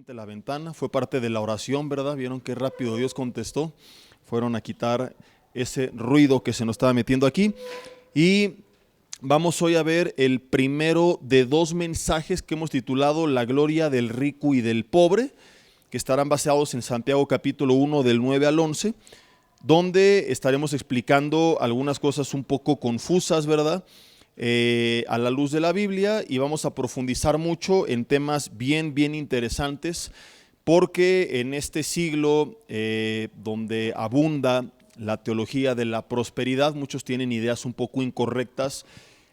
La ventana fue parte de la oración, ¿verdad? Vieron qué rápido Dios contestó. Fueron a quitar ese ruido que se nos estaba metiendo aquí. Y vamos hoy a ver el primero de dos mensajes que hemos titulado La gloria del rico y del pobre, que estarán basados en Santiago capítulo 1 del 9 al 11, donde estaremos explicando algunas cosas un poco confusas, ¿verdad? A la luz de la Biblia, y vamos a profundizar mucho en temas bien interesantes, porque en este siglo donde abunda la teología de la prosperidad, muchos tienen ideas un poco incorrectas,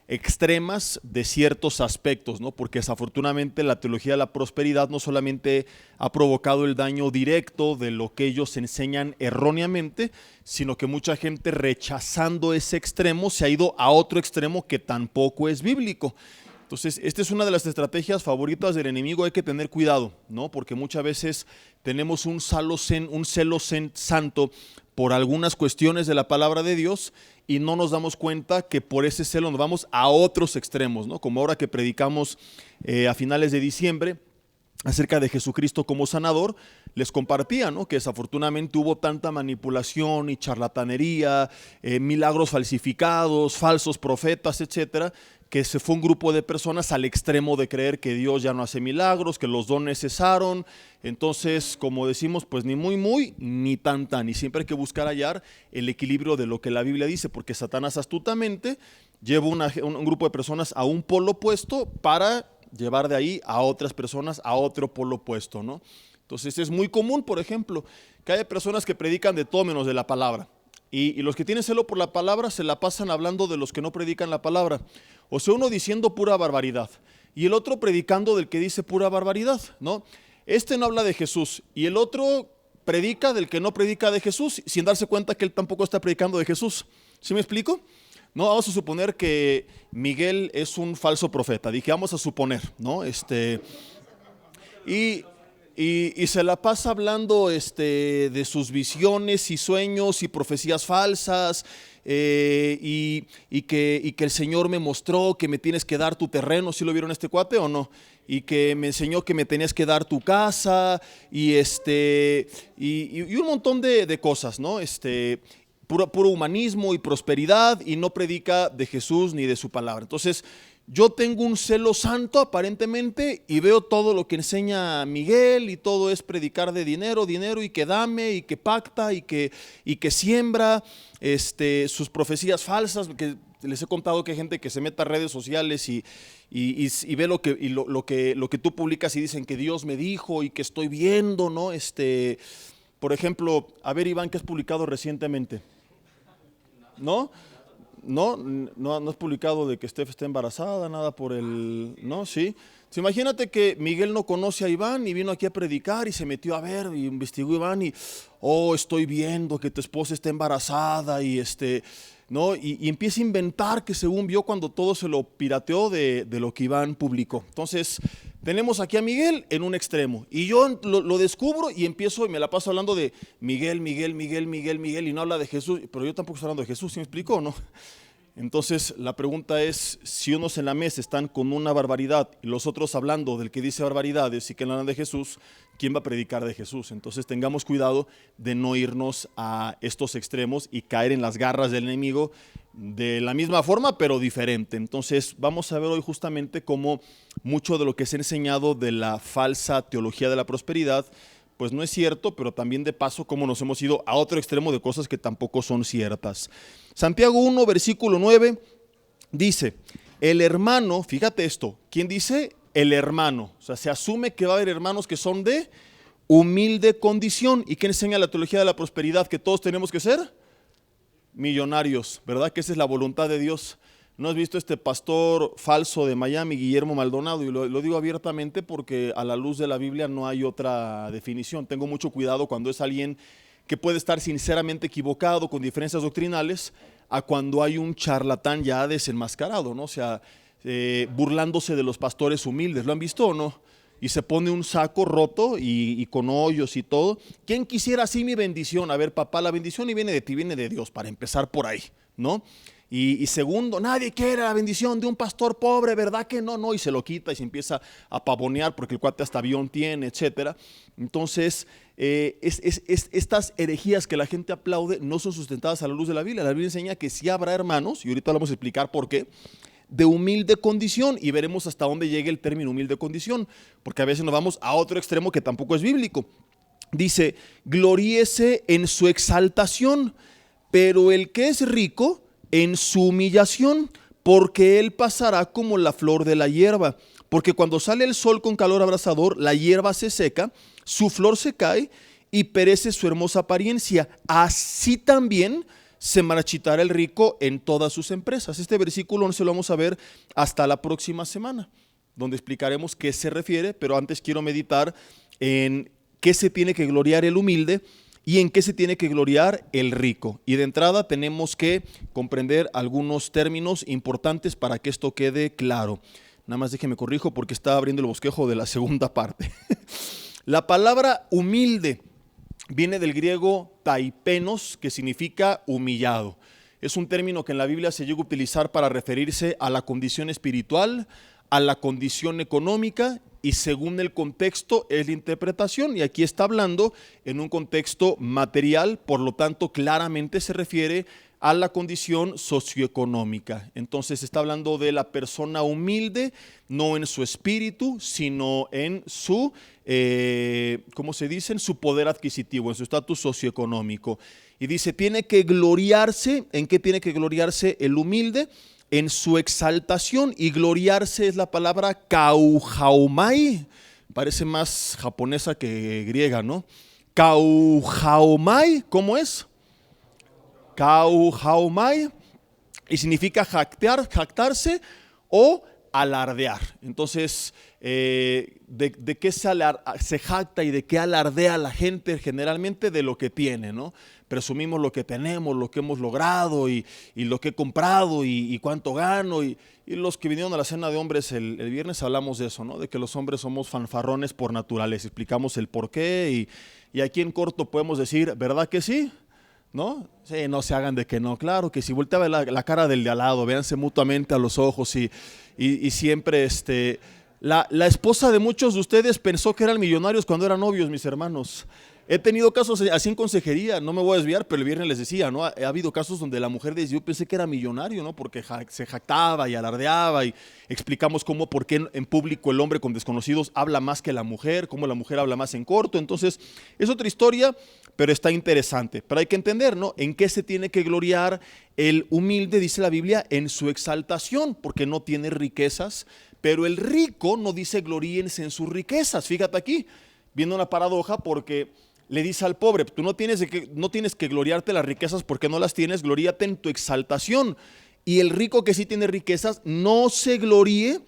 extremas de ciertos aspectos, ¿no? Porque desafortunadamente la teología de la prosperidad no solamente ha provocado el daño directo de lo que ellos enseñan erróneamente, sino que mucha gente, rechazando ese extremo, se ha ido a otro extremo que tampoco es bíblico. Entonces, esta es una de las estrategias favoritas del enemigo. Hay que tener cuidado, ¿no? Porque muchas veces tenemos un celo santo por algunas cuestiones de la palabra de Dios y no nos damos cuenta que por ese celo nos vamos a otros extremos, ¿no? Como ahora que predicamos a finales de diciembre acerca de Jesucristo como sanador, les compartía, ¿no? Que desafortunadamente hubo tanta manipulación y charlatanería, milagros falsificados, falsos profetas, etcétera, que se fue un grupo de personas al extremo de creer que Dios ya no hace milagros, que los dones cesaron. Entonces, como decimos, pues ni muy, ni tan, y siempre hay que buscar hallar el equilibrio de lo que la Biblia dice, porque Satanás astutamente lleva un grupo de personas a un polo opuesto para llevar de ahí a otras personas a otro polo opuesto, ¿no? Entonces es muy común, por ejemplo, que haya personas que predican de todo menos de la palabra. Y los que tienen celo por la palabra se la pasan hablando de los que no predican la palabra. O sea, uno diciendo pura barbaridad y el otro predicando del que dice pura barbaridad, ¿no? Este no habla de Jesús y el otro predica del que no predica de Jesús sin darse cuenta que él tampoco está predicando de Jesús. ¿Sí me explico? No, vamos a suponer que Miguel es un falso profeta. Dije, vamos a suponer, ¿no? Y se la pasa hablando de sus visiones y sueños y profecías falsas, y que el Señor me mostró que me tienes que dar tu terreno. ¿Sí lo vieron este cuate o no? Y que me enseñó que me tenías que dar tu casa y un montón de cosas, ¿no? Puro humanismo y prosperidad, y no predica de Jesús ni de su palabra. Entonces yo tengo un celo santo aparentemente y veo todo lo que enseña Miguel y todo es predicar de dinero y que dame y que pacta y que siembra sus profecías falsas, que les he contado que hay gente que se mete a redes sociales y ve lo que tú publicas y dicen que Dios me dijo y que estoy viendo, ¿no? Por ejemplo, a ver, Iván, ¿qué has publicado recientemente? ¿No? No has publicado de que Steph está embarazada, nada por el... ¿No? ¿Sí? Imagínate que Miguel no conoce a Iván y vino aquí a predicar y se metió a ver y investigó a Iván y estoy viendo que tu esposa está embarazada ¿no? Y empieza a inventar que según vio cuando todo se lo pirateó de lo que Iván publicó. Entonces tenemos aquí a Miguel en un extremo y yo lo descubro y empiezo y me la paso hablando de Miguel y no habla de Jesús, pero yo tampoco estoy hablando de Jesús. ¿Sí me explico o no? Entonces la pregunta es, si unos en la mesa están con una barbaridad y los otros hablando del que dice barbaridades y que no hablan de Jesús, ¿quién va a predicar de Jesús? Entonces tengamos cuidado de no irnos a estos extremos y caer en las garras del enemigo de la misma forma pero diferente. Entonces vamos a ver hoy justamente cómo mucho de lo que se ha enseñado de la falsa teología de la prosperidad pues no es cierto, pero también de paso cómo nos hemos ido a otro extremo de cosas que tampoco son ciertas. Santiago 1, versículo 9, dice, el hermano, fíjate esto, ¿quién dice? El hermano. O sea, se asume que va a haber hermanos que son de humilde condición. ¿Y qué enseña la teología de la prosperidad? Que todos tenemos que ser millonarios, ¿verdad? Que esa es la voluntad de Dios. ¿No has visto este pastor falso de Miami, Guillermo Maldonado? Y lo digo abiertamente porque a la luz de la Biblia no hay otra definición. Tengo mucho cuidado cuando es alguien que puede estar sinceramente equivocado con diferencias doctrinales a cuando hay un charlatán ya desenmascarado, ¿no? O sea, burlándose de los pastores humildes. ¿Lo han visto o no? y se pone un saco roto y con hoyos y todo. ¿Quién quisiera así mi bendición? A ver, papá, la bendición y viene de ti, viene de Dios, para empezar por ahí, ¿no? Y segundo, nadie quiere la bendición de un pastor pobre, ¿verdad que no? No, y se lo quita y se empieza a pavonear porque el cuate hasta avión tiene, etcétera. Entonces, estas herejías que la gente aplaude no son sustentadas a la luz de la Biblia. La Biblia enseña que sí habrá hermanos, y ahorita vamos a explicar por qué, de humilde condición, y veremos hasta dónde llegue el término humilde condición, porque a veces nos vamos a otro extremo que tampoco es bíblico. Dice, gloríese en su exaltación, pero el que es rico en su humillación, porque él pasará como la flor de la hierba, porque cuando sale el sol con calor abrasador, la hierba se seca, su flor se cae y perece su hermosa apariencia. Así también se marchitará el rico en todas sus empresas. Este versículo no se lo vamos a ver hasta la próxima semana, donde explicaremos qué se refiere, pero antes quiero meditar en qué se tiene que gloriar el humilde y en qué se tiene que gloriar el rico. Y de entrada tenemos que comprender algunos términos importantes para que esto quede claro. Nada más déjeme corrijo porque estaba abriendo el bosquejo de la segunda parte. La palabra humilde viene del griego taipenos, que significa humillado. Es un término que en la Biblia se llega a utilizar para referirse a la condición espiritual, a la condición económica, y según el contexto es la interpretación. Y aquí está hablando en un contexto material, por lo tanto claramente se refiere a la condición socioeconómica. Entonces está hablando de la persona humilde, no en su espíritu, sino en su, ¿cómo se dice? En su poder adquisitivo, en su estatus socioeconómico. Y dice, tiene que gloriarse. ¿En qué tiene que gloriarse el humilde? En su exaltación. Y gloriarse es la palabra kauhaumai. Parece más japonesa que griega, ¿no? Kauhaumai, ¿cómo es? Kauhaumai, y significa jactarse o alardear. Entonces, ¿de qué se jacta y de qué alardea la gente? Generalmente de lo que tiene, ¿no? Presumimos lo que tenemos, lo que hemos logrado y lo que he comprado y cuánto gano. Y los que vinieron a la cena de hombres el viernes hablamos de eso, ¿no? De que los hombres somos fanfarrones por naturaleza. Explicamos el por qué y aquí en corto podemos decir, ¿verdad que sí? ¿No? Sí, no se hagan de que no, claro que si voltea a ver la cara del de al lado, véanse mutuamente a los ojos y siempre la esposa de muchos de ustedes pensó que eran millonarios cuando eran novios, mis hermanos. He tenido casos así en consejería, no me voy a desviar, pero el viernes les decía, ¿no? Ha habido casos donde la mujer decía, yo pensé que era millonario, ¿no? Porque se jactaba y alardeaba y explicamos cómo, por qué en público el hombre con desconocidos habla más que la mujer, cómo la mujer habla más en corto. Entonces, es otra historia, pero está interesante. Pero hay que entender, ¿no? En qué se tiene que gloriar el humilde, dice la Biblia, en su exaltación, porque no tiene riquezas, pero el rico no dice gloríense en sus riquezas. Fíjate aquí, viendo una paradoja, porque le dice al pobre, tú no tienes que gloriarte las riquezas porque no las tienes, gloríate en tu exaltación. Y el rico que sí tiene riquezas, no se gloríe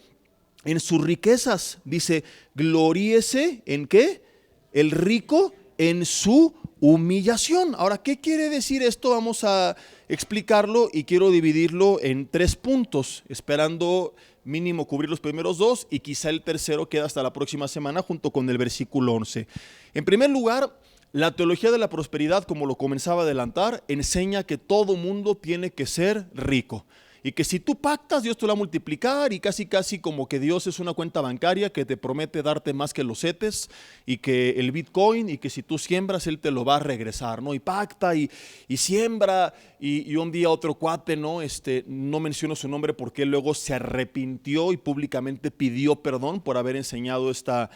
en sus riquezas. Dice, gloríese ¿en qué? El rico en su humillación. Ahora, ¿qué quiere decir esto? Vamos a explicarlo y quiero dividirlo en 3 puntos, esperando mínimo cubrir los primeros 2 y quizá el tercero queda hasta la próxima semana junto con el versículo 11. En primer lugar, la teología de la prosperidad, como lo comenzaba a adelantar, enseña que todo mundo tiene que ser rico. Y que si tú pactas, Dios te lo va a multiplicar y casi como que Dios es una cuenta bancaria que te promete darte más que los CETES y que el Bitcoin y que si tú siembras, Él te lo va a regresar, ¿no? Y pacta y siembra y un día otro cuate, ¿no? No menciono su nombre porque él luego se arrepintió y públicamente pidió perdón por haber enseñado esta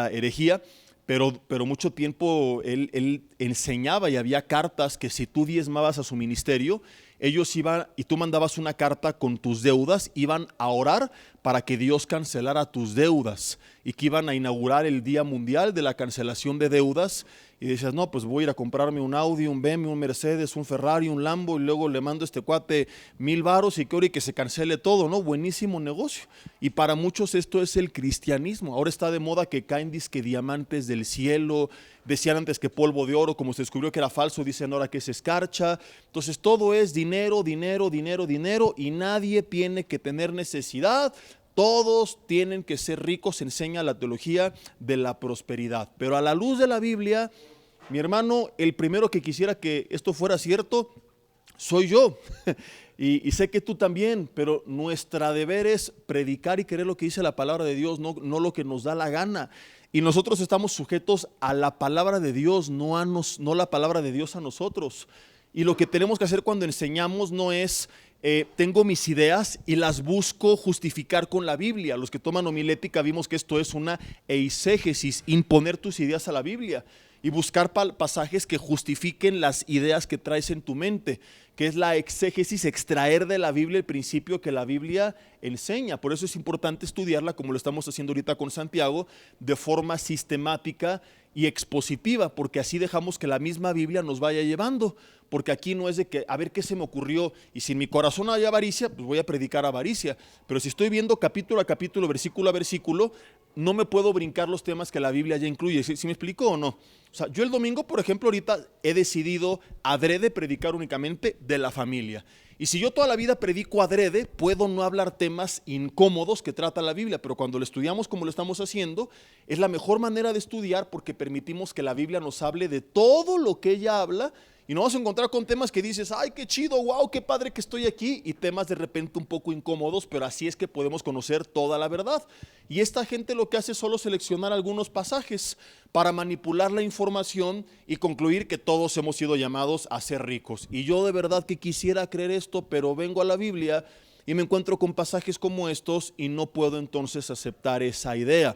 herejía. Pero mucho tiempo él enseñaba y había cartas que si tú diezmabas a su ministerio, ellos iban y tú mandabas una carta con tus deudas, iban a orar para que Dios cancelara tus deudas y que iban a inaugurar el Día Mundial de la Cancelación de Deudas. Y decías, no, pues voy a ir a comprarme un Audi, un BMW, un Mercedes, un Ferrari, un Lambo y luego le mando a este cuate 1,000 varos y que ore y que se cancele todo, ¿no? Buenísimo negocio. Y para muchos esto es el cristianismo. Ahora está de moda que caen disque diamantes del cielo. Decían antes que polvo de oro, como se descubrió que era falso, dicen ahora que es escarcha. Entonces todo es dinero, dinero, dinero, dinero y nadie tiene que tener necesidad. todos tienen que ser ricos, enseña la teología de la prosperidad. Pero a la luz de la Biblia, mi hermano, el primero que quisiera que esto fuera cierto soy yo. Y sé que tú también, pero nuestra deber es predicar y querer lo que dice la palabra de Dios, no lo que nos da la gana. Y nosotros estamos sujetos a la palabra de Dios, no la palabra de Dios a nosotros. Y lo que tenemos que hacer cuando enseñamos no es, tengo mis ideas y las busco justificar con la Biblia. Los que toman homilética vimos que esto es una eisegesis, imponer tus ideas a la Biblia y buscar pasajes que justifiquen las ideas que traes en tu mente, que es la exégesis, extraer de la Biblia el principio que la Biblia enseña. Por eso es importante estudiarla, como lo estamos haciendo ahorita con Santiago, de forma sistemática y expositiva, porque así dejamos que la misma Biblia nos vaya llevando, porque aquí no es de que a ver qué se me ocurrió, y si en mi corazón hay avaricia, pues voy a predicar avaricia, pero si estoy viendo capítulo a capítulo, versículo a versículo, no me puedo brincar los temas que la Biblia ya incluye. ¿Sí me explico o no? O sea, yo el domingo, por ejemplo, ahorita he decidido adrede predicar únicamente de la familia. Y si yo toda la vida predico adrede, puedo no hablar temas incómodos que trata la Biblia, pero cuando lo estudiamos como lo estamos haciendo, es la mejor manera de estudiar porque permitimos que la Biblia nos hable de todo lo que ella habla. Y nos vamos a encontrar con temas que dices, ay, qué chido, wow, qué padre que estoy aquí, y temas de repente un poco incómodos, pero así es que podemos conocer toda la verdad. Y esta gente lo que hace es solo seleccionar algunos pasajes para manipular la información y concluir que todos hemos sido llamados a ser ricos. Y yo de verdad que quisiera creer esto, pero vengo a la Biblia y me encuentro con pasajes como estos y no puedo entonces aceptar esa idea.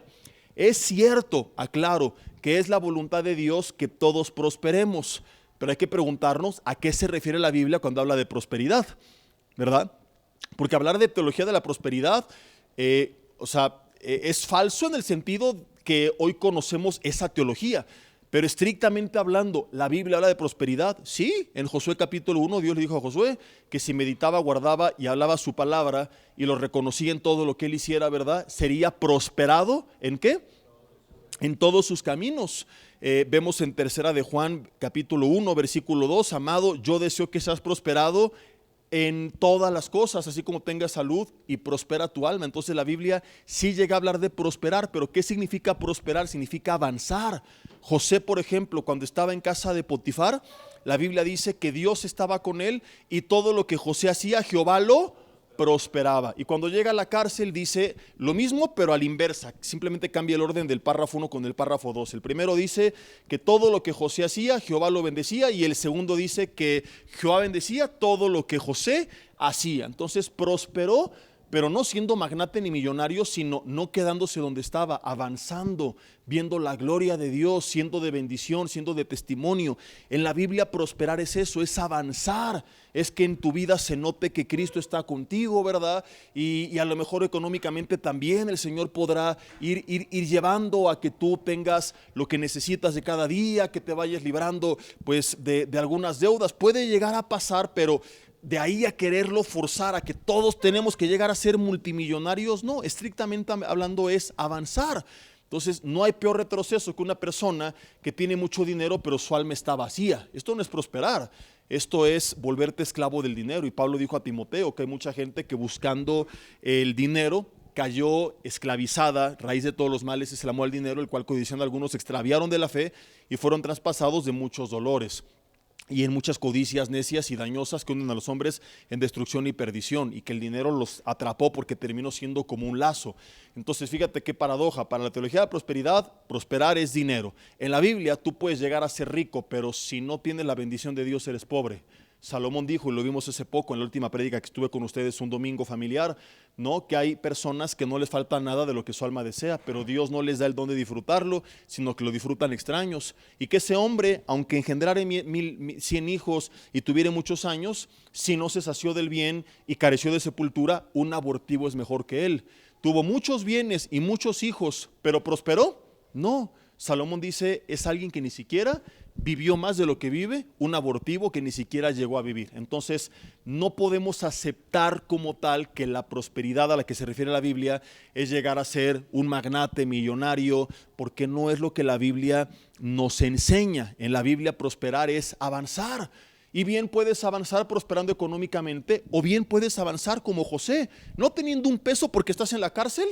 Es cierto, aclaro, que es la voluntad de Dios que todos prosperemos. Pero hay que preguntarnos a qué se refiere la Biblia cuando habla de prosperidad, ¿verdad? Porque hablar de teología de la prosperidad, es falso en el sentido que hoy conocemos esa teología. Pero estrictamente hablando, ¿la Biblia habla de prosperidad? Sí, en Josué capítulo 1 Dios le dijo a Josué que si meditaba, guardaba y hablaba su palabra y lo reconocía en todo lo que él hiciera, ¿verdad? Sería prosperado, ¿en qué? En todos sus caminos. Vemos en tercera de Juan capítulo 1 versículo 2, amado, yo deseo que seas prosperado en todas las cosas, así como tengas salud y prospera tu alma. Entonces la Biblia sí llega a hablar de prosperar, pero ¿qué significa prosperar? Significa avanzar. José, por ejemplo, cuando estaba en casa de Potifar, la Biblia dice que Dios estaba con él y todo lo que José hacía, Jehová lo prosperaba. Y cuando llega a la cárcel dice lo mismo, pero a la inversa. Simplemente cambia el orden del párrafo 1 con el párrafo 2. El primero dice que todo lo que José hacía, Jehová lo bendecía, y el segundo dice que Jehová bendecía todo lo que José hacía. Entonces prosperó, pero no siendo magnate ni millonario, sino no quedándose donde estaba, avanzando, viendo la gloria de Dios, siendo de bendición, siendo de testimonio. En la Biblia prosperar es eso, es avanzar, es que en tu vida se note que Cristo está contigo, ¿verdad? Y a lo mejor económicamente también el Señor podrá ir llevando a que tú tengas lo que necesitas de cada día, que te vayas librando pues de algunas deudas. Puede llegar a pasar, pero de ahí a quererlo forzar a que todos tenemos que llegar a ser multimillonarios, no, estrictamente hablando es avanzar. Entonces no hay peor retroceso que una persona que tiene mucho dinero pero su alma está vacía. Esto no es prosperar, esto es volverte esclavo del dinero. Y Pablo dijo a Timoteo que hay mucha gente que buscando el dinero cayó esclavizada, raíz de todos los males es el amor al dinero, el cual codiciando algunos se extraviaron de la fe y fueron traspasados de muchos dolores y en muchas codicias necias y dañosas que hunden a los hombres en destrucción y perdición, y que el dinero los atrapó porque terminó siendo como un lazo. Entonces fíjate qué paradoja, para la teología de la prosperidad, prosperar es dinero. En la Biblia tú puedes llegar a ser rico, pero si no tienes la bendición de Dios eres pobre. Salomón dijo, y lo vimos hace poco en la última prédica que estuve con ustedes un domingo familiar, ¿no? Que hay personas que no les falta nada de lo que su alma desea, pero Dios no les da el don de disfrutarlo, sino que lo disfrutan extraños. Y que ese hombre, aunque engendrare 100 hijos y tuviera muchos años, si no se sació del bien y careció de sepultura, un abortivo es mejor que él. Tuvo muchos bienes y muchos hijos, pero ¿prosperó? No. Salomón dice, es alguien que ni siquiera vivió más de lo que vive, un abortivo que ni siquiera llegó a vivir. Entonces no podemos aceptar como tal que la prosperidad a la que se refiere la Biblia es llegar a ser un magnate millonario, porque no es lo que la Biblia nos enseña. En la Biblia prosperar es avanzar. Y bien puedes avanzar prosperando económicamente, o bien puedes avanzar como José, no teniendo un peso porque estás en la cárcel,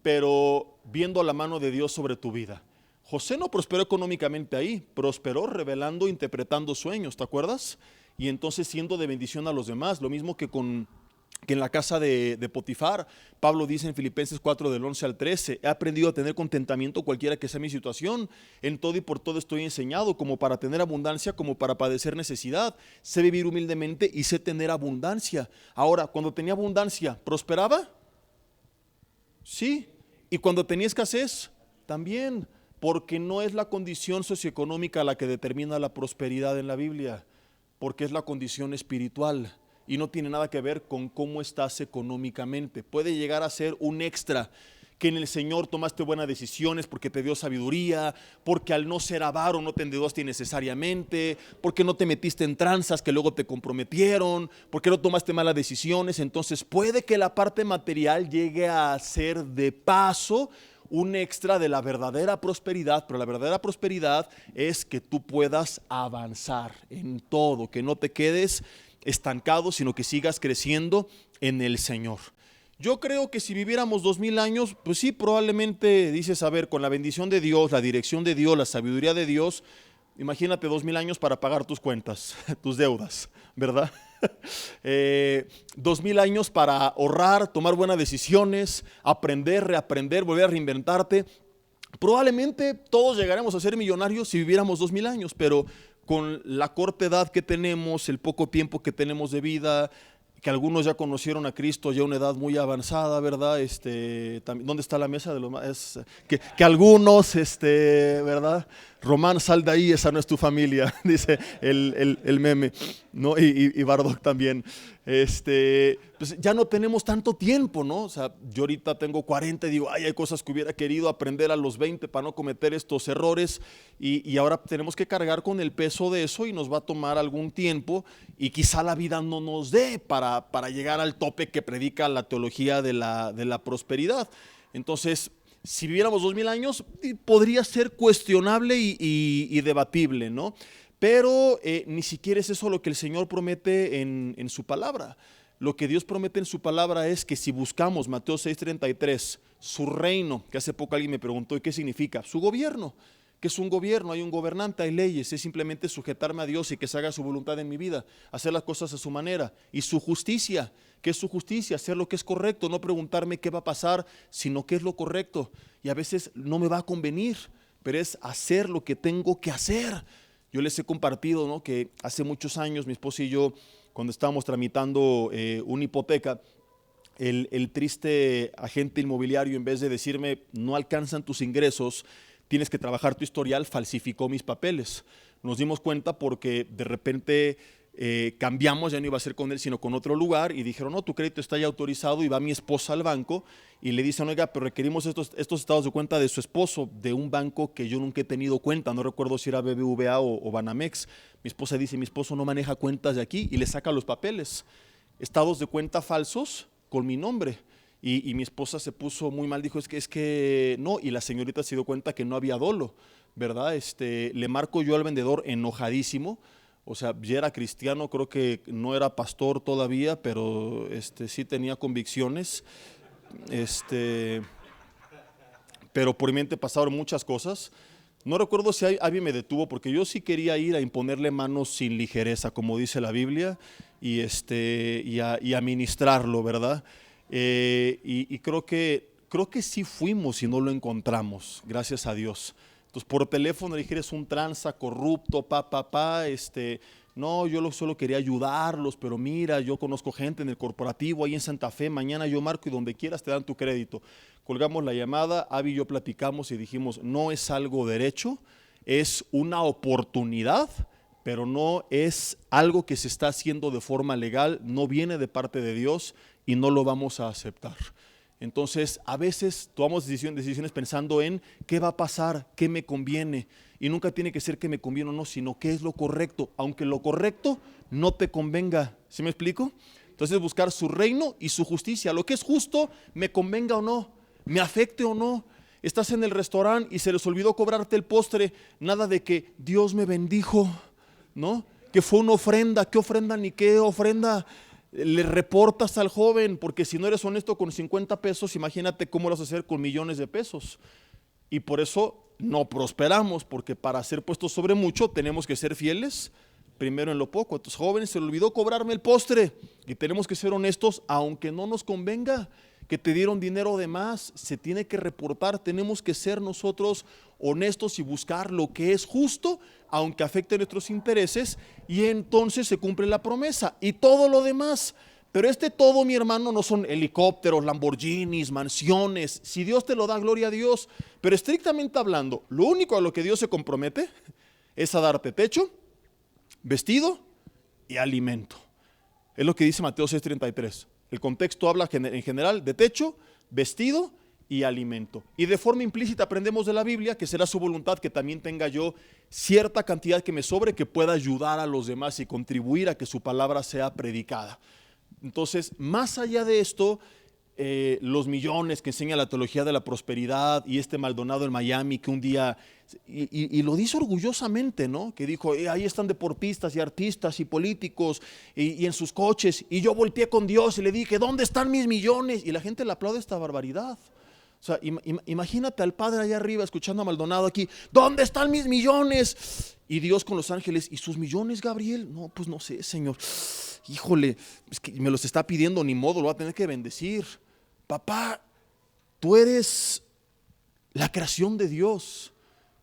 pero viendo la mano de Dios sobre tu vida. José no prosperó económicamente ahí, prosperó revelando, interpretando sueños, ¿te acuerdas? Y entonces siendo de bendición a los demás, lo mismo que en la casa de Potifar. Pablo dice en Filipenses 4 del 11 al 13, he aprendido a tener contentamiento cualquiera que sea mi situación, en todo y por todo estoy enseñado, como para tener abundancia, como para padecer necesidad, sé vivir humildemente y sé tener abundancia. Ahora, cuando tenía abundancia, ¿prosperaba? Sí. Y cuando tenía escasez, también, porque no es la condición socioeconómica la que determina la prosperidad en la Biblia, porque es la condición espiritual. Y no tiene nada que ver con cómo estás económicamente. Puede llegar a ser un extra, que en el Señor tomaste buenas decisiones porque te dio sabiduría, porque al no ser avaro no te endeudaste innecesariamente, porque no te metiste en tranzas que luego te comprometieron, porque no tomaste malas decisiones. Entonces puede que la parte material llegue a ser de paso un extra de la verdadera prosperidad, pero la verdadera prosperidad es que tú puedas avanzar en todo, que no te quedes estancado, sino que sigas creciendo en el Señor. Yo creo que si viviéramos 2000 años, pues sí, probablemente dices, a ver, con la bendición de Dios, la dirección de Dios, la sabiduría de Dios, imagínate 2000 años para pagar tus cuentas, tus deudas, ¿verdad? 2000 años para ahorrar, tomar buenas decisiones, aprender, reaprender, volver a reinventarte. Probablemente todos llegaremos a ser millonarios si viviéramos 2000 años, pero con la corta edad que tenemos, el poco tiempo que tenemos de vida, que algunos ya conocieron a Cristo ya a una edad muy avanzada, ¿verdad? ¿Dónde está la mesa de los más? Que algunos, ¿verdad? Román, sal de ahí, esa no es tu familia, dice el meme, ¿no? Y Bardock también. Pues ya no tenemos tanto tiempo, ¿no? O sea, yo ahorita tengo 40 y digo, ay, hay cosas que hubiera querido aprender a los 20 para no cometer estos errores, y ahora tenemos que cargar con el peso de eso y nos va a tomar algún tiempo y quizá la vida no nos dé para llegar al tope que predica la teología de la prosperidad. Entonces, si viviéramos 2000 años, podría ser cuestionable y debatible, ¿no? Pero ni siquiera es eso lo que el Señor promete en su palabra. Lo que Dios promete en su palabra es que si buscamos, Mateo 6:33, su reino, que hace poco alguien me preguntó, ¿y qué significa? Su gobierno. ¿Qué es un gobierno? Hay un gobernante, hay leyes, es simplemente sujetarme a Dios y que se haga su voluntad en mi vida, hacer las cosas a su manera. Y su justicia, ¿qué es su justicia? Hacer lo que es correcto, no preguntarme qué va a pasar, sino qué es lo correcto. Y a veces no me va a convenir, pero es hacer lo que tengo que hacer. Yo les he compartido, ¿no?, que hace muchos años mi esposa y yo, cuando estábamos tramitando una hipoteca, el triste agente inmobiliario, en vez de decirme no alcanzan tus ingresos, tienes que trabajar tu historial, falsificó mis papeles. Nos dimos cuenta porque de repente cambiamos, ya no iba a ser con él sino con otro lugar, y dijeron, no, tu crédito está ya autorizado, y va mi esposa al banco y le dicen, oiga, pero requerimos estos estados de cuenta de su esposo, de un banco que yo nunca he tenido cuenta, no recuerdo si era BBVA o Banamex. Mi esposa dice, mi esposo no maneja cuentas de aquí, y le saca los papeles, estados de cuenta falsos con mi nombre. Y mi esposa se puso muy mal, dijo, es que no, y la señorita se dio cuenta que no había dolo, ¿verdad? Le marco yo al vendedor enojadísimo, o sea, ya era cristiano, creo que no era pastor todavía, pero sí tenía convicciones, pero por mi mente pasaron muchas cosas. No recuerdo si alguien me detuvo, porque yo sí quería ir a imponerle manos sin ligereza, como dice la Biblia, y a ministrarlo, ¿verdad? Y creo que sí fuimos y no lo encontramos, gracias a Dios. Entonces por teléfono le dije, eres un tranza corrupto, no, yo solo quería ayudarlos, pero mira, yo conozco gente en el corporativo ahí en Santa Fe, mañana yo marco y donde quieras te dan tu crédito. Colgamos la llamada, Abby y yo platicamos y dijimos, no es algo derecho, es una oportunidad, pero no es algo que se está haciendo de forma legal, no viene de parte de Dios y no lo vamos a aceptar. Entonces, a veces tomamos decisiones pensando en qué va a pasar, qué me conviene, y nunca tiene que ser que me conviene o no, sino qué es lo correcto, aunque lo correcto no te convenga. ¿Sí me explico? Entonces, buscar su reino y su justicia, lo que es justo, me convenga o no, me afecte o no. Estás en el restaurante y se les olvidó cobrarte el postre, nada de que Dios me bendijo, ¿no? que fue una ofrenda. ¿Qué ofrenda ni qué ofrenda? Le reportas al joven, porque si no eres honesto con 50 pesos, imagínate cómo lo vas a hacer con millones de pesos. Y por eso no prosperamos, porque para ser puestos sobre mucho tenemos que ser fieles primero en lo poco. Entonces, jóvenes, se le olvidó cobrarme el postre, y tenemos que ser honestos, aunque no nos convenga. Que te dieron dinero de más, se tiene que reportar. Tenemos que ser nosotros honestos y buscar lo que es justo, aunque afecte nuestros intereses, y entonces se cumple la promesa y todo lo demás. Pero todo, mi hermano, no son helicópteros, Lamborghinis, mansiones. Si Dios te lo da, gloria a Dios. Pero estrictamente hablando, lo único a lo que Dios se compromete es a darte techo, vestido y alimento. Es lo que dice Mateo 6:33. El contexto habla en general de techo, vestido y alimento. Y de forma implícita aprendemos de la Biblia que será su voluntad que también tenga yo cierta cantidad que me sobre, que pueda ayudar a los demás y contribuir a que su palabra sea predicada. Entonces, más allá de esto, los millones que enseña la teología de la prosperidad, y Maldonado en Miami que un día, y lo dice orgullosamente, ¿no? Que dijo, ahí están deportistas y artistas y políticos y en sus coches, y yo volteé con Dios y le dije, ¿dónde están mis millones? Y la gente le aplaude esta barbaridad. O sea, imagínate al Padre allá arriba escuchando a Maldonado aquí, ¿dónde están mis millones? Y Dios con los ángeles, ¿y sus millones, Gabriel? No, pues no sé, Señor. Híjole, es que me los está pidiendo, ni modo, lo va a tener que bendecir. Papá, tú eres la creación de Dios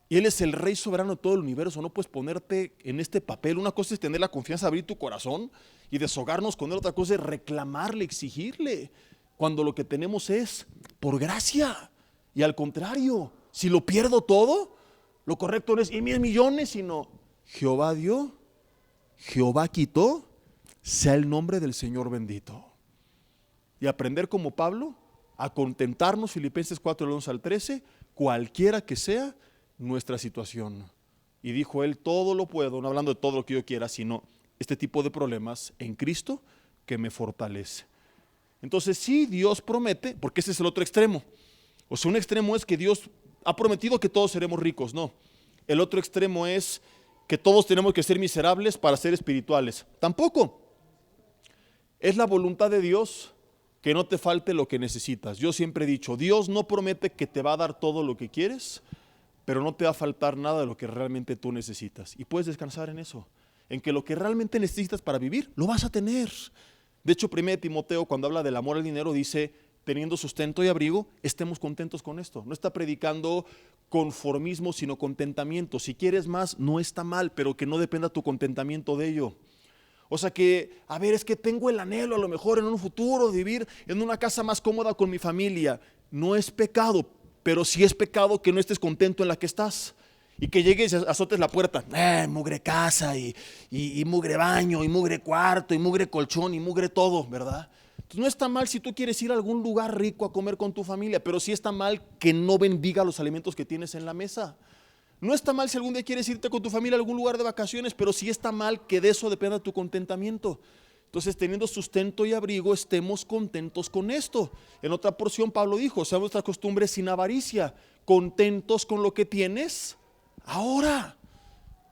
y Él es el Rey soberano de todo el universo. No puedes ponerte en este papel. Una cosa es tener la confianza de abrir tu corazón y deshogarnos con Él. Otra cosa es reclamarle, exigirle, cuando lo que tenemos es por gracia. Y al contrario, si lo pierdo todo, lo correcto no es y mis millones, sino Jehová dio, Jehová quitó, sea el nombre del Señor bendito. Y aprender como Pablo a contentarnos, Filipenses 4, 11 al 13, cualquiera que sea nuestra situación. Y dijo él, todo lo puedo, no hablando de todo lo que yo quiera, sino este tipo de problemas en Cristo que me fortalece. Entonces sí, Dios promete, porque ese es el otro extremo. O sea, un extremo es que Dios ha prometido que todos seremos ricos, no. El otro extremo es que todos tenemos que ser miserables para ser espirituales. Tampoco. Es la voluntad de Dios que no te falte lo que necesitas. Yo siempre he dicho, Dios no promete que te va a dar todo lo que quieres, pero no te va a faltar nada de lo que realmente tú necesitas. Y puedes descansar en eso, en que lo que realmente necesitas para vivir, lo vas a tener. De hecho, 1 Timoteo, cuando habla del amor al dinero, dice, teniendo sustento y abrigo, estemos contentos con esto. No está predicando conformismo, sino contentamiento. Si quieres más, no está mal, pero que no dependa tu contentamiento de ello. O sea que, a ver, es que tengo el anhelo a lo mejor en un futuro de vivir en una casa más cómoda con mi familia. No es pecado, pero sí es pecado que no estés contento en la que estás. Y que llegues y azotes la puerta, mugre casa y mugre baño y mugre cuarto y mugre colchón y mugre todo, ¿verdad? Entonces no está mal si tú quieres ir a algún lugar rico a comer con tu familia, pero sí está mal que no bendiga los alimentos que tienes en la mesa. No está mal si algún día quieres irte con tu familia a algún lugar de vacaciones, pero sí está mal que de eso dependa tu contentamiento. Entonces, teniendo sustento y abrigo, estemos contentos con esto. En otra porción Pablo dijo, sea nuestra costumbre sin avaricia, contentos con lo que tienes ahora.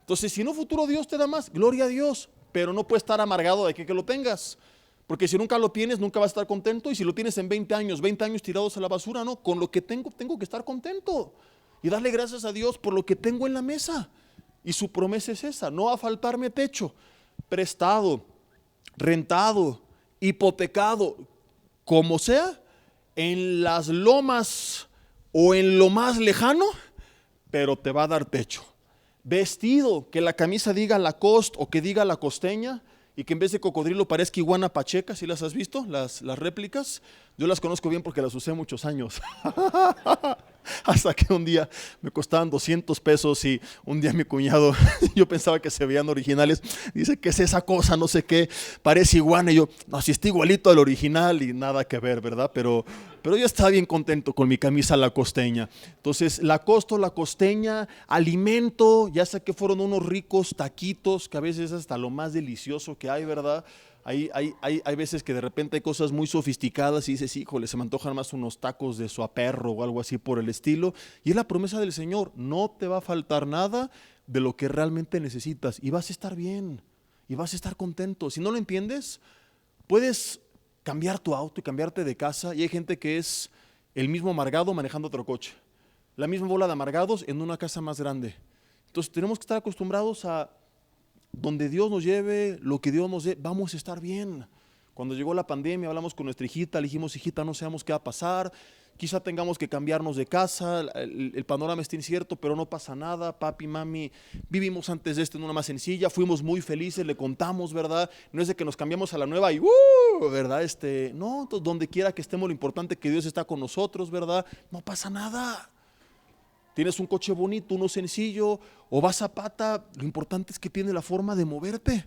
Entonces, si en un futuro Dios te da más, gloria a Dios, pero no puedes estar amargado de que lo tengas. Porque si nunca lo tienes, nunca vas a estar contento. Y si lo tienes en 20 años tirados a la basura, no, con lo que tengo que estar contento. Y darle gracias a Dios por lo que tengo en la mesa. Y su promesa es esa, no va a faltarme techo, prestado, rentado, hipotecado, como sea, en las lomas o en lo más lejano, pero te va a dar techo. Vestido, que la camisa diga Lacoste o que diga La Costeña, y que en vez de cocodrilo parezca iguana pacheca. ¿Sí las has visto? Las réplicas. Yo las conozco bien porque las usé muchos años. Hasta que un día me costaban 200 pesos y un día mi cuñado, yo pensaba que se veían originales, dice, ¿qué es esa cosa? No sé qué, parece iguana. Y yo, no, si está igualito al original, y nada que ver, ¿verdad? Pero yo estaba bien contento con mi camisa La Costeña. Entonces, La Costeña, alimento, ya sé que fueron unos ricos taquitos, que a veces es hasta lo más delicioso que hay, ¿verdad? Hay veces que de repente hay cosas muy sofisticadas y dices, híjole, se me antojan más unos tacos de suaperro o algo así por el estilo. Y es la promesa del Señor, no te va a faltar nada de lo que realmente necesitas y vas a estar bien. y vas a estar contento. Si no lo entiendes, puedes cambiar tu auto y cambiarte de casa, y hay gente que es el mismo amargado manejando otro coche, la misma bola de amargados en una casa más grande. Entonces tenemos que estar acostumbrados a donde Dios nos lleve, lo que Dios nos dé, vamos a estar bien. Cuando llegó la pandemia hablamos con nuestra hijita, le dijimos, hijita, no sabemos qué va a pasar, quizá tengamos que cambiarnos de casa, el panorama está incierto, pero no pasa nada, papi, mami, vivimos antes de esto en una más sencilla, fuimos muy felices, le contamos, ¿verdad? No es de que nos cambiamos a la nueva y ¿verdad? No, donde quiera que estemos, lo importante es que Dios está con nosotros, ¿verdad? No pasa nada. Tienes un coche bonito, uno sencillo, o vas a pata, lo importante es que tiene la forma de moverte,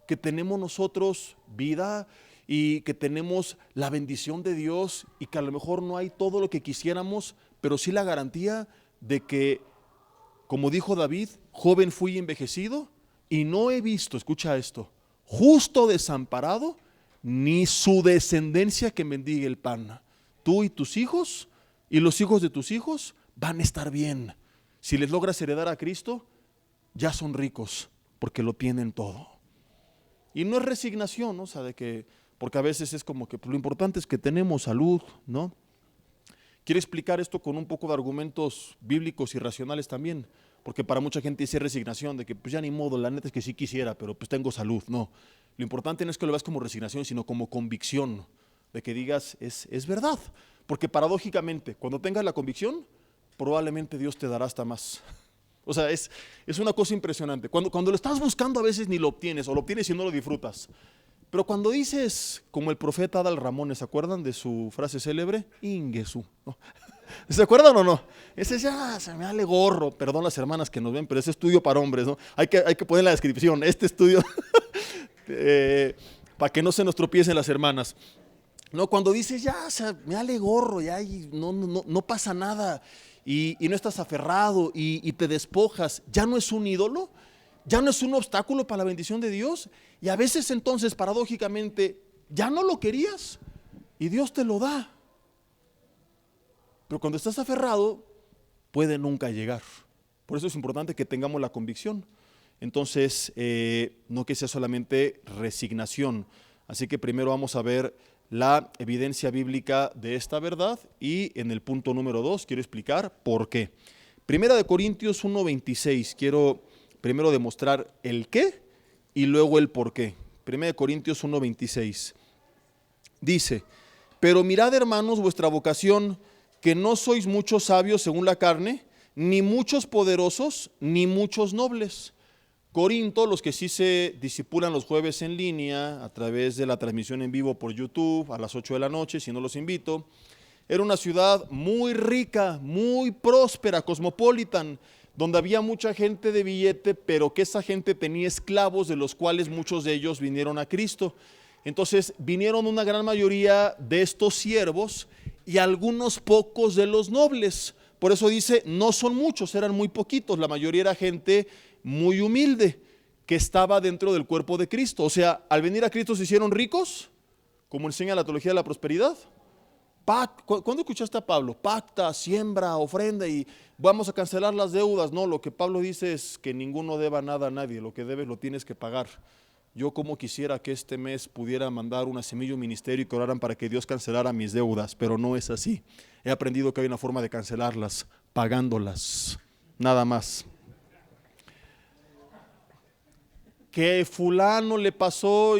que tenemos nosotros vida y que tenemos la bendición de Dios y que a lo mejor no hay todo lo que quisiéramos, pero sí la garantía de que, como dijo David, joven fui envejecido y no he visto, escucha esto, justo desamparado, ni su descendencia que mendigue el pan. Tú y tus hijos y los hijos de tus hijos van a estar bien. Si les logras heredar a Cristo, ya son ricos porque lo tienen todo. Y no es resignación, ¿no? O sea, porque a veces es como que pues, lo importante es que tenemos salud, ¿no? Quiero explicar esto con un poco de argumentos bíblicos y racionales también, porque para mucha gente es resignación, de que pues ya ni modo, la neta es que sí quisiera, pero pues tengo salud. No, lo importante no es que lo veas como resignación, sino como convicción, de que digas, es verdad, porque paradójicamente, cuando tengas la convicción, probablemente Dios te dará hasta más. O sea, es una cosa impresionante. Cuando lo estás buscando a veces ni lo obtienes, o lo obtienes y no lo disfrutas. Pero cuando dices, como el profeta Adal Ramones, ¿se acuerdan de su frase célebre? Ingesu. ¿No? ¿Se acuerdan o no? Ese ya se me vale gorro, perdón las hermanas que nos ven, pero ese estudio para hombres, ¿no? Hay que poner en la descripción, este estudio, para que no se nos tropiecen las hermanas. No, cuando dices, ya, o sea, me vale gorro, ya, y no pasa nada, y no estás aferrado, y te despojas, ya no es un ídolo, ya no es un obstáculo para la bendición de Dios, y a veces entonces, paradójicamente, ya no lo querías, y Dios te lo da. Pero cuando estás aferrado, puede nunca llegar. Por eso es importante que tengamos la convicción. Entonces, no que sea solamente resignación. Así que primero vamos a ver la evidencia bíblica de esta verdad y en el punto número 2 quiero explicar por qué. Primera de Corintios 1:26, quiero primero demostrar el qué y luego el por qué. Primera de Corintios 1:26 dice, pero mirad hermanos vuestra vocación, que no sois muchos sabios según la carne, ni muchos poderosos, ni muchos nobles. Corinto, los que sí se discipulan los jueves en línea a través de la transmisión en vivo por YouTube a las 8 de la noche, si no los invito, era una ciudad muy rica, muy próspera, cosmopolitan, donde había mucha gente de billete, pero que esa gente tenía esclavos, de los cuales muchos de ellos vinieron a Cristo. Entonces vinieron una gran mayoría de estos siervos y algunos pocos de los nobles. Por eso dice, no son muchos, eran muy poquitos, la mayoría era gente muy humilde que estaba dentro del cuerpo de Cristo. O sea, al venir a Cristo se hicieron ricos, como enseña la teología de la prosperidad. ¿Cuándo escuchaste a Pablo? Pacta, siembra, ofrenda y vamos a cancelar las deudas. No, lo que Pablo dice es que ninguno deba nada a nadie, lo que debes lo tienes que pagar. Yo como quisiera que este mes pudiera mandar una semilla a un ministerio y que oraran para que Dios cancelara mis deudas, pero no es así. He aprendido que hay una forma de cancelarlas, pagándolas, nada más. Que fulano le pasó,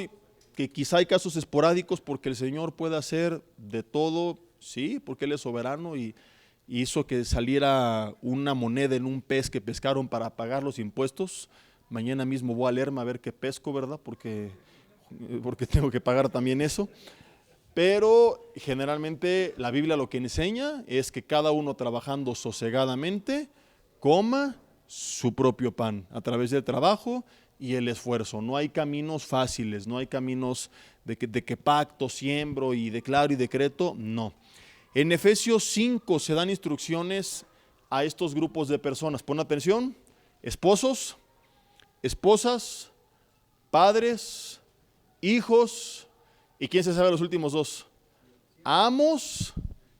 que quizá hay casos esporádicos porque el Señor puede hacer de todo, sí, porque Él es soberano y hizo que saliera una moneda en un pez que pescaron para pagar los impuestos. Mañana mismo voy a leerme a ver qué pesco, ¿verdad? Porque tengo que pagar también eso. Pero generalmente la Biblia lo que enseña es que cada uno trabajando sosegadamente coma su propio pan a través del trabajo y el esfuerzo. No hay caminos fáciles, no hay caminos de que pacto, siembro y declaro y decreto, no. En Efesios 5 se dan instrucciones a estos grupos de personas. Pon atención, esposos, esposas, padres, hijos, ¿y quién se sabe los últimos dos? Amos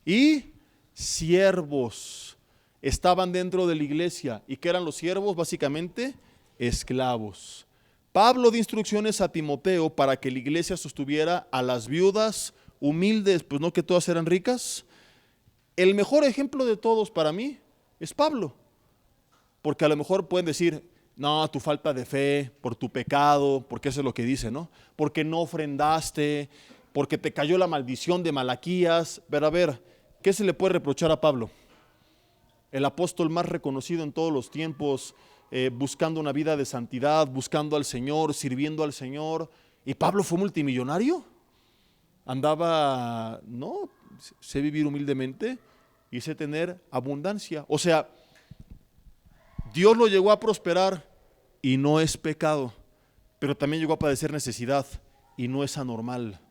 y siervos. Estaban dentro de la iglesia. ¿Y qué eran los siervos? Básicamente, esclavos. Pablo dio instrucciones a Timoteo para que la iglesia sostuviera a las viudas humildes, pues no que todas eran ricas. El mejor ejemplo de todos para mí es Pablo, porque a lo mejor pueden decir, no, tu falta de fe, por tu pecado, porque eso es lo que dice, ¿no? Porque no ofrendaste, porque te cayó la maldición de Malaquías. Pero a ver, ¿qué se le puede reprochar a Pablo? El apóstol más reconocido en todos los tiempos, buscando una vida de santidad, buscando al Señor, sirviendo al Señor. ¿Y Pablo fue multimillonario? Andaba, no, sé vivir humildemente y sé tener abundancia. O sea, Dios lo llegó a prosperar y no es pecado, pero también llegó a padecer necesidad y no es anormal.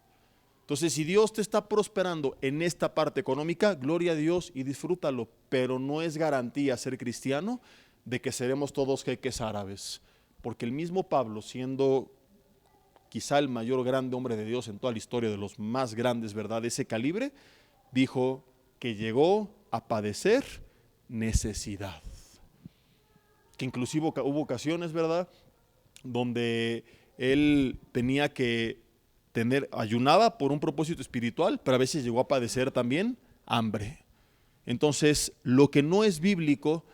Entonces, si Dios te está prosperando en esta parte económica, gloria a Dios y disfrútalo, pero no es garantía ser cristiano de que seremos todos jeques árabes, porque el mismo Pablo, siendo quizá el mayor grande hombre de Dios en toda la historia, de los más grandes, ¿verdad?, de ese calibre, dijo que llegó a padecer necesidad. Que inclusive hubo ocasiones, ¿verdad?, donde él tenía que ayunaba por un propósito espiritual, pero a veces llegó a padecer también hambre. Entonces, lo que no es bíblico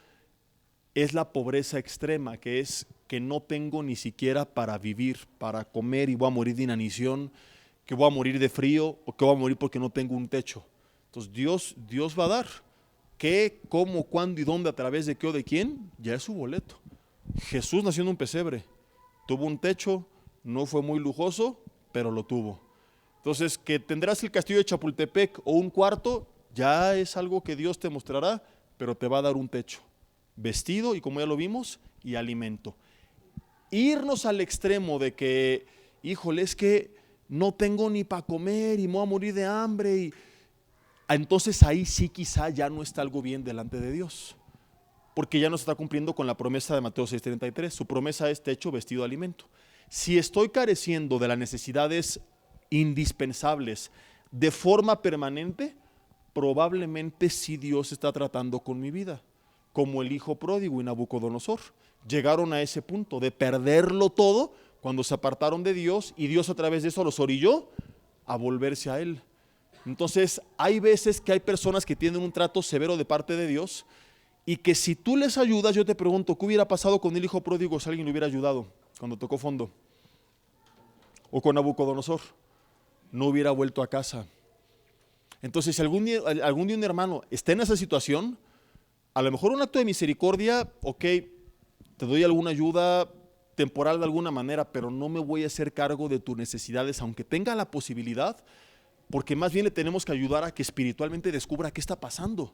es la pobreza extrema, que es que no tengo ni siquiera para vivir, para comer y voy a morir de inanición, que voy a morir de frío o que voy a morir porque no tengo un techo. Entonces, Dios va a dar. ¿Qué, cómo, cuándo y dónde, a través de qué o de quién? Ya es su boleto. Jesús nació en un pesebre, tuvo un techo, no fue muy lujoso, pero lo tuvo. Entonces, que tendrás el castillo de Chapultepec o un cuarto, ya es algo que Dios te mostrará, pero te va a dar un techo, vestido y, como ya lo vimos, y alimento. Irnos al extremo de que, híjole, es que no tengo ni para comer y me voy a morir de hambre, y entonces ahí sí quizá ya no está algo bien delante de Dios, porque ya no se está cumpliendo con la promesa de Mateo 6:33. Su promesa es techo, vestido, alimento. Si estoy careciendo de las necesidades indispensables de forma permanente, probablemente sí Dios está tratando con mi vida, como el hijo pródigo y Nabucodonosor. Llegaron a ese punto de perderlo todo cuando se apartaron de Dios, y Dios a través de eso los orilló a volverse a Él. Entonces, hay veces que hay personas que tienen un trato severo de parte de Dios, y que si tú les ayudas, yo te pregunto, ¿qué hubiera pasado con el hijo pródigo si alguien le hubiera ayudado cuando tocó fondo? O con Nabucodonosor, no hubiera vuelto a casa. Entonces, si algún día un hermano está en esa situación, a lo mejor un acto de misericordia, ok, te doy alguna ayuda temporal de alguna manera, pero no me voy a hacer cargo de tus necesidades, aunque tenga la posibilidad, porque más bien le tenemos que ayudar a que espiritualmente descubra qué está pasando.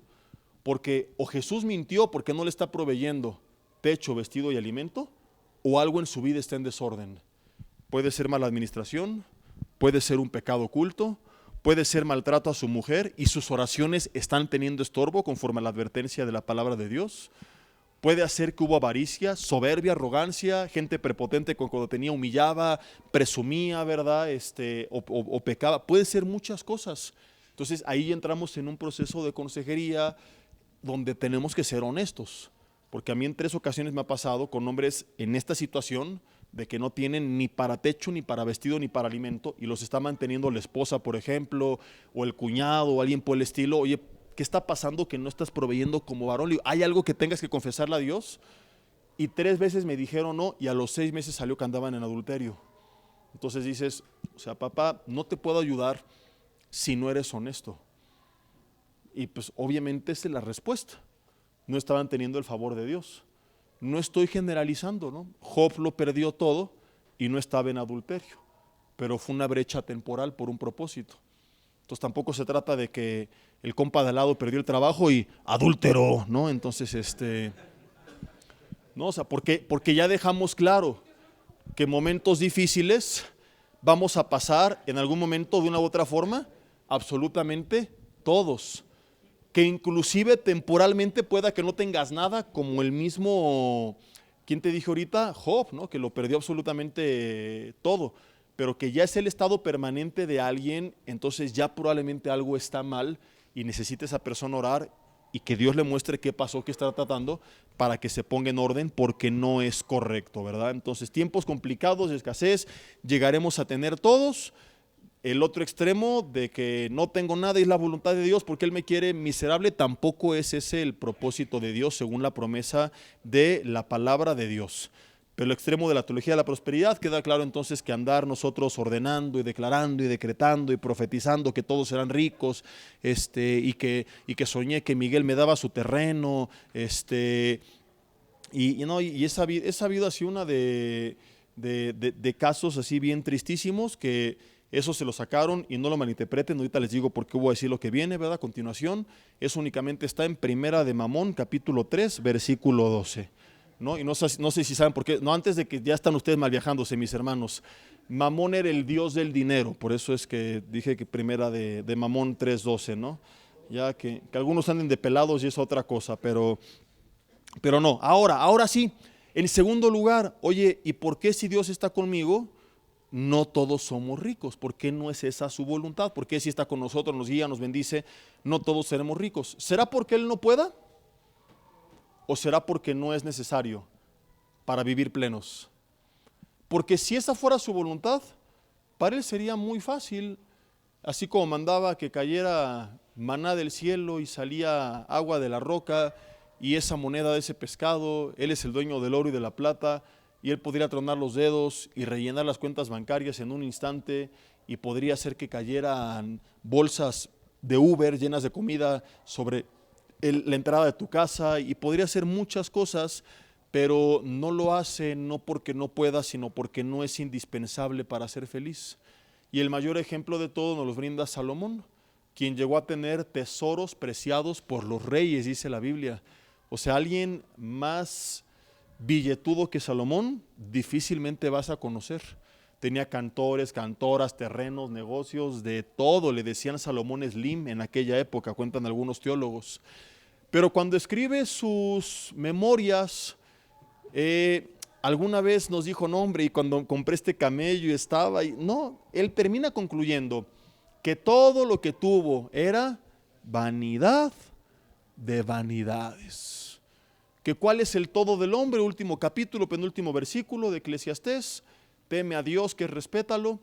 Porque o Jesús mintió porque no le está proveyendo techo, vestido y alimento, o algo en su vida está en desorden. Puede ser mala administración, puede ser un pecado oculto, puede ser maltrato a su mujer y sus oraciones están teniendo estorbo conforme a la advertencia de la palabra de Dios. Puede ser que hubo avaricia, soberbia, arrogancia, gente prepotente cuando tenía humillaba, presumía, ¿verdad? O pecaba. Puede ser muchas cosas. Entonces ahí entramos en un proceso de consejería donde tenemos que ser honestos, porque a mí en 3 ocasiones me ha pasado con hombres en esta situación de que no tienen ni para techo, ni para vestido, ni para alimento, y los está manteniendo la esposa, por ejemplo, o el cuñado, o alguien por el estilo. Oye, ¿qué está pasando que no estás proveyendo como varón? ¿Hay algo que tengas que confesarle a Dios? Y 3 veces me dijeron no, y a los 6 meses salió que andaban en adulterio. Entonces dices, o sea, papá, no te puedo ayudar si no eres honesto. Y pues obviamente esa es la respuesta. No estaban teniendo el favor de Dios. No estoy generalizando, ¿no? Job lo perdió todo y no estaba en adulterio, pero fue una brecha temporal por un propósito. Entonces tampoco se trata de que el compa de al lado perdió el trabajo y adúltero, ¿no? Entonces, no, o sea, porque ya dejamos claro que momentos difíciles vamos a pasar en algún momento de una u otra forma, absolutamente todos. Que inclusive temporalmente pueda que no tengas nada, como el mismo, ¿quién te dije ahorita? Job, ¿no? Que lo perdió absolutamente todo, pero que ya es el estado permanente de alguien, entonces ya probablemente algo está mal y necesita esa persona orar y que Dios le muestre qué pasó, qué está tratando, para que se ponga en orden, porque no es correcto, ¿verdad? Entonces, tiempos complicados de escasez, llegaremos a tener todos. El otro extremo de que no tengo nada y es la voluntad de Dios porque Él me quiere miserable, tampoco es ese el propósito de Dios según la promesa de la palabra de Dios. Pero el extremo de la teología de la prosperidad queda claro entonces que andar nosotros ordenando y declarando y decretando y profetizando que todos serán ricos, y que soñé que Miguel me daba su terreno, y he sabido así una de casos así bien tristísimos que eso se lo sacaron y no lo malinterpreten. Ahorita les digo por qué voy a decir lo que viene, ¿verdad? A continuación, eso únicamente está en Primera de Mamón, capítulo 3, versículo 12. ¿No? Y no sé si saben por qué, no, antes de que ya están ustedes mal viajándose, mis hermanos. Mamón era el dios del dinero, por eso es que dije que Primera de Mamón 3:12, ¿no? Ya que algunos anden de pelados y es otra cosa, pero no. Ahora sí, en segundo lugar, oye, ¿y por qué si Dios está conmigo, no todos somos ricos? ¿Por qué no es esa su voluntad? ¿Por qué si está con nosotros, nos guía, nos bendice, no todos seremos ricos? ¿Será porque Él no pueda? ¿O será porque no es necesario para vivir plenos? Porque si esa fuera su voluntad, para Él sería muy fácil, así como mandaba que cayera maná del cielo y salía agua de la roca y esa moneda de ese pescado, Él es el dueño del oro y de la plata, y Él podría tronar los dedos y rellenar las cuentas bancarias en un instante, y podría hacer que cayeran bolsas de Uber llenas de comida sobre la entrada de tu casa, y podría hacer muchas cosas, pero no lo hace no porque no pueda, sino porque no es indispensable para ser feliz. Y el mayor ejemplo de todo nos lo brinda Salomón, quien llegó a tener tesoros preciados por los reyes, dice la Biblia. O sea, alguien más billetudo que Salomón difícilmente vas a conocer. Tenía cantores, cantoras, terrenos, negocios, de todo. Le decían Salomón Slim en aquella época, cuentan algunos teólogos. Pero cuando escribe sus memorias, alguna vez nos dijo, no hombre, y cuando compré este camello estaba, no, él termina concluyendo que todo lo que tuvo era vanidad de vanidades. ¿Que cuál es el todo del hombre? Último capítulo, penúltimo versículo de Eclesiastés: teme a Dios, que respétalo,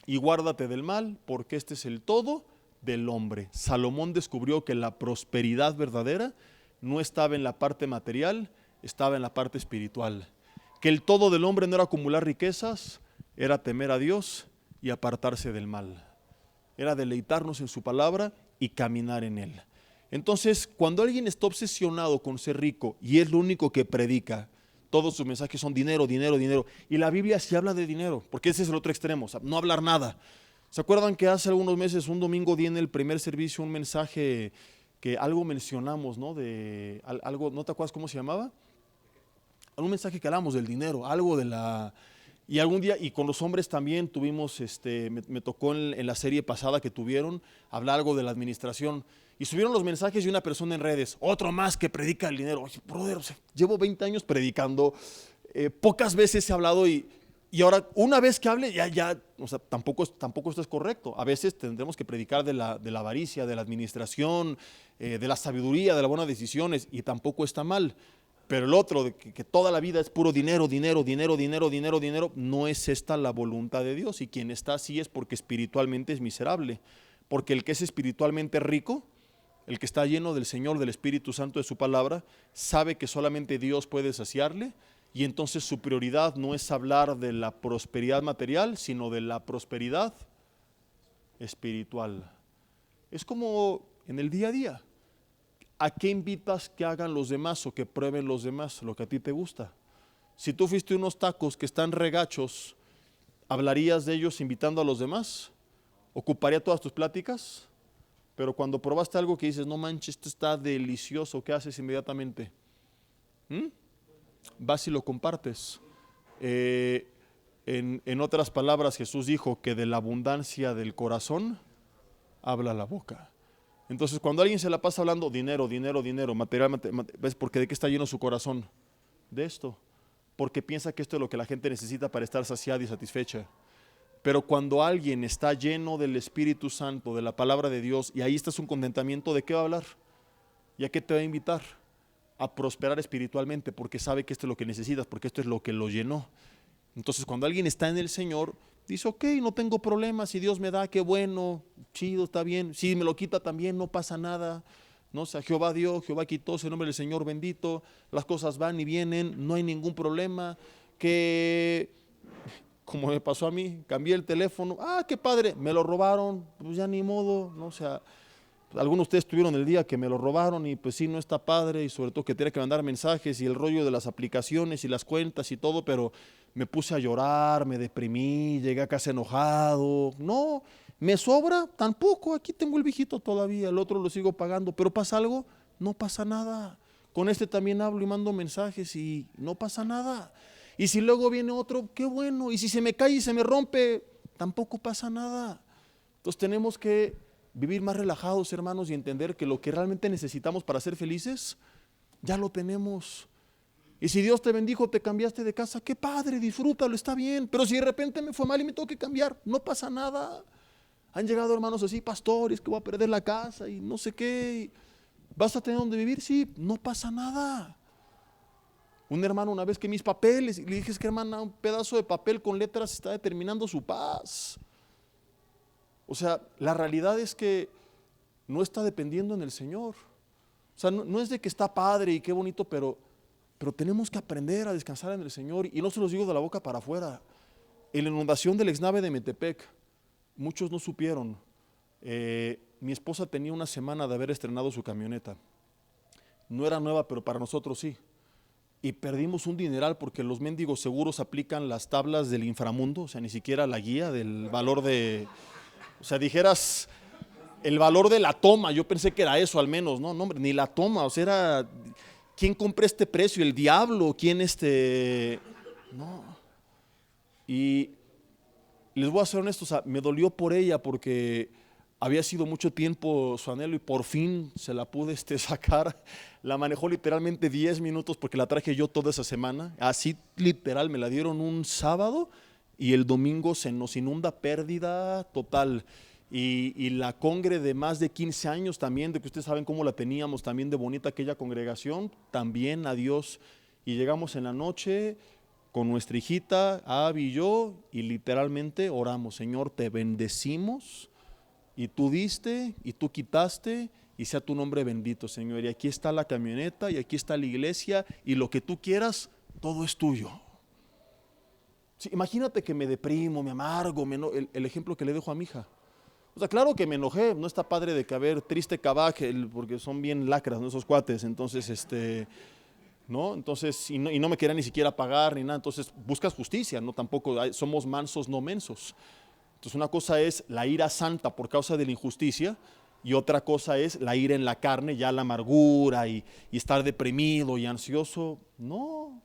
y guárdate del mal, porque este es el todo del hombre. Salomón descubrió que la prosperidad verdadera no estaba en la parte material, estaba en la parte espiritual. Que el todo del hombre no era acumular riquezas, era temer a Dios y apartarse del mal. Era deleitarnos en su palabra y caminar en él. Entonces, cuando alguien está obsesionado con ser rico y es lo único que predica, todos sus mensajes son dinero, dinero, dinero, y la Biblia sí habla de dinero, porque ese es el otro extremo, o sea, no hablar nada. ¿Se acuerdan que hace algunos meses, un domingo, di en el primer servicio un mensaje que algo mencionamos, ¿no? De algo, ¿no te acuerdas cómo se llamaba? Un mensaje que hablamos del dinero, algo de la... Y algún día, y con los hombres también tuvimos, me tocó en la serie pasada que tuvieron, hablar algo de la administración. Y subieron los mensajes de una persona en redes, otro más que predica el dinero. Oye, brother, o sea, llevo 20 años predicando, pocas veces he hablado y ahora una vez que hable, o sea, tampoco esto es correcto. A veces tendremos que predicar de la avaricia, de la administración, de la sabiduría, de las buenas decisiones, y tampoco está mal. Pero el otro, de que toda la vida es puro dinero, dinero, dinero, dinero, dinero, dinero, no es esta la voluntad de Dios. Y quien está así es porque espiritualmente es miserable. Porque el que es espiritualmente rico, el que está lleno del Señor, del Espíritu Santo, de su palabra, sabe que solamente Dios puede saciarle, y entonces su prioridad no es hablar de la prosperidad material, sino de la prosperidad espiritual. Es como en el día a día. ¿A qué invitas que hagan los demás o que prueben los demás lo que a ti te gusta? Si tú fuiste unos tacos que están regachos, ¿hablarías de ellos invitando a los demás? ¿Ocuparía todas tus pláticas? Pero cuando probaste algo que dices, no manches, esto está delicioso, ¿qué haces inmediatamente? Vas y lo compartes. En otras palabras, Jesús dijo que de la abundancia del corazón habla la boca. Entonces, cuando alguien se la pasa hablando dinero, dinero, dinero, material, ¿ves? Porque ¿de qué está lleno su corazón? De esto. Porque piensa que esto es lo que la gente necesita para estar saciada y satisfecha. Pero cuando alguien está lleno del Espíritu Santo, de la palabra de Dios, y ahí está su contentamiento, ¿de qué va a hablar? ¿Y a qué te va a invitar? A prosperar espiritualmente, porque sabe que esto es lo que necesitas, porque esto es lo que lo llenó. Entonces, cuando alguien está en el Señor, dice, ok, no tengo problemas, si Dios me da, qué bueno, chido, está bien. Si me lo quita también, no pasa nada. No, o sea, Jehová dio, Jehová quitó, ese nombre del Señor bendito, las cosas van y vienen, no hay ningún problema. Que, como me pasó a mí, cambié el teléfono, qué padre, me lo robaron, pues ya ni modo, no, o sea, algunos de ustedes tuvieron el día que me lo robaron y pues sí, no está padre, y sobre todo que tenía que mandar mensajes y el rollo de las aplicaciones y las cuentas y todo, pero me puse a llorar, me deprimí, llegué a casa enojado. No, me sobra, tampoco, aquí tengo el viejito todavía, el otro lo sigo pagando, pero pasa algo, no pasa nada. Con este también hablo y mando mensajes y no pasa nada. Y si luego viene otro, qué bueno, y si se me cae y se me rompe, tampoco pasa nada. Entonces tenemos que vivir más relajados, hermanos, y entender que lo que realmente necesitamos para ser felices, ya lo tenemos. Y si Dios te bendijo, te cambiaste de casa, qué padre, disfrútalo, está bien. Pero si de repente me fue mal y me tengo que cambiar, no pasa nada. Han llegado hermanos así, pastores, que voy a perder la casa y no sé qué. ¿Vas a tener donde vivir? Sí, no pasa nada. Un hermano una vez que mis papeles, le dije, es que hermana, un pedazo de papel con letras está determinando su paz. O sea, la realidad es que no está dependiendo en el Señor. O sea, no es de que está padre y qué bonito, pero tenemos que aprender a descansar en el Señor. Y no se los digo de la boca para afuera. En la inundación del exnave de Metepec, muchos no supieron. Mi esposa tenía una semana de haber estrenado su camioneta. No era nueva, pero para nosotros sí. Y perdimos un dineral porque los mendigos seguros aplican las tablas del inframundo, o sea, ni siquiera la guía del valor de... O sea, dijeras el valor de la toma, yo pensé que era eso al menos, no, hombre, ni la toma, o sea, era, ¿quién compra este precio? ¿El diablo? ¿Quién No. Y les voy a ser honesto, o sea, me dolió por ella porque había sido mucho tiempo su anhelo y por fin se la pude sacar. La manejó literalmente 10 minutos porque la traje yo toda esa semana, así literal, me la dieron un sábado y el domingo se nos inunda, pérdida total. Y la congre de más de 15 años también, de que ustedes saben cómo la teníamos también de bonita aquella congregación, también adiós. Y llegamos en la noche con nuestra hijita, Abby y yo, y literalmente oramos, Señor, te bendecimos, y tú diste, y tú quitaste, y sea tu nombre bendito, Señor. Y aquí está la camioneta, y aquí está la iglesia, y lo que tú quieras, todo es tuyo. Sí, imagínate que me deprimo, me amargo, el ejemplo que le dejo a mi hija. O sea, claro que me enojé, no está padre de que haber triste cabaje, porque son bien lacras, ¿no? Esos cuates, entonces, ¿no? Entonces, y no me quería ni siquiera pagar ni nada, entonces buscas justicia, ¿no? Tampoco somos mansos, no mensos. Entonces, una cosa es la ira santa por causa de la injusticia, y otra cosa es la ira en la carne, ya la amargura y estar deprimido y ansioso, no.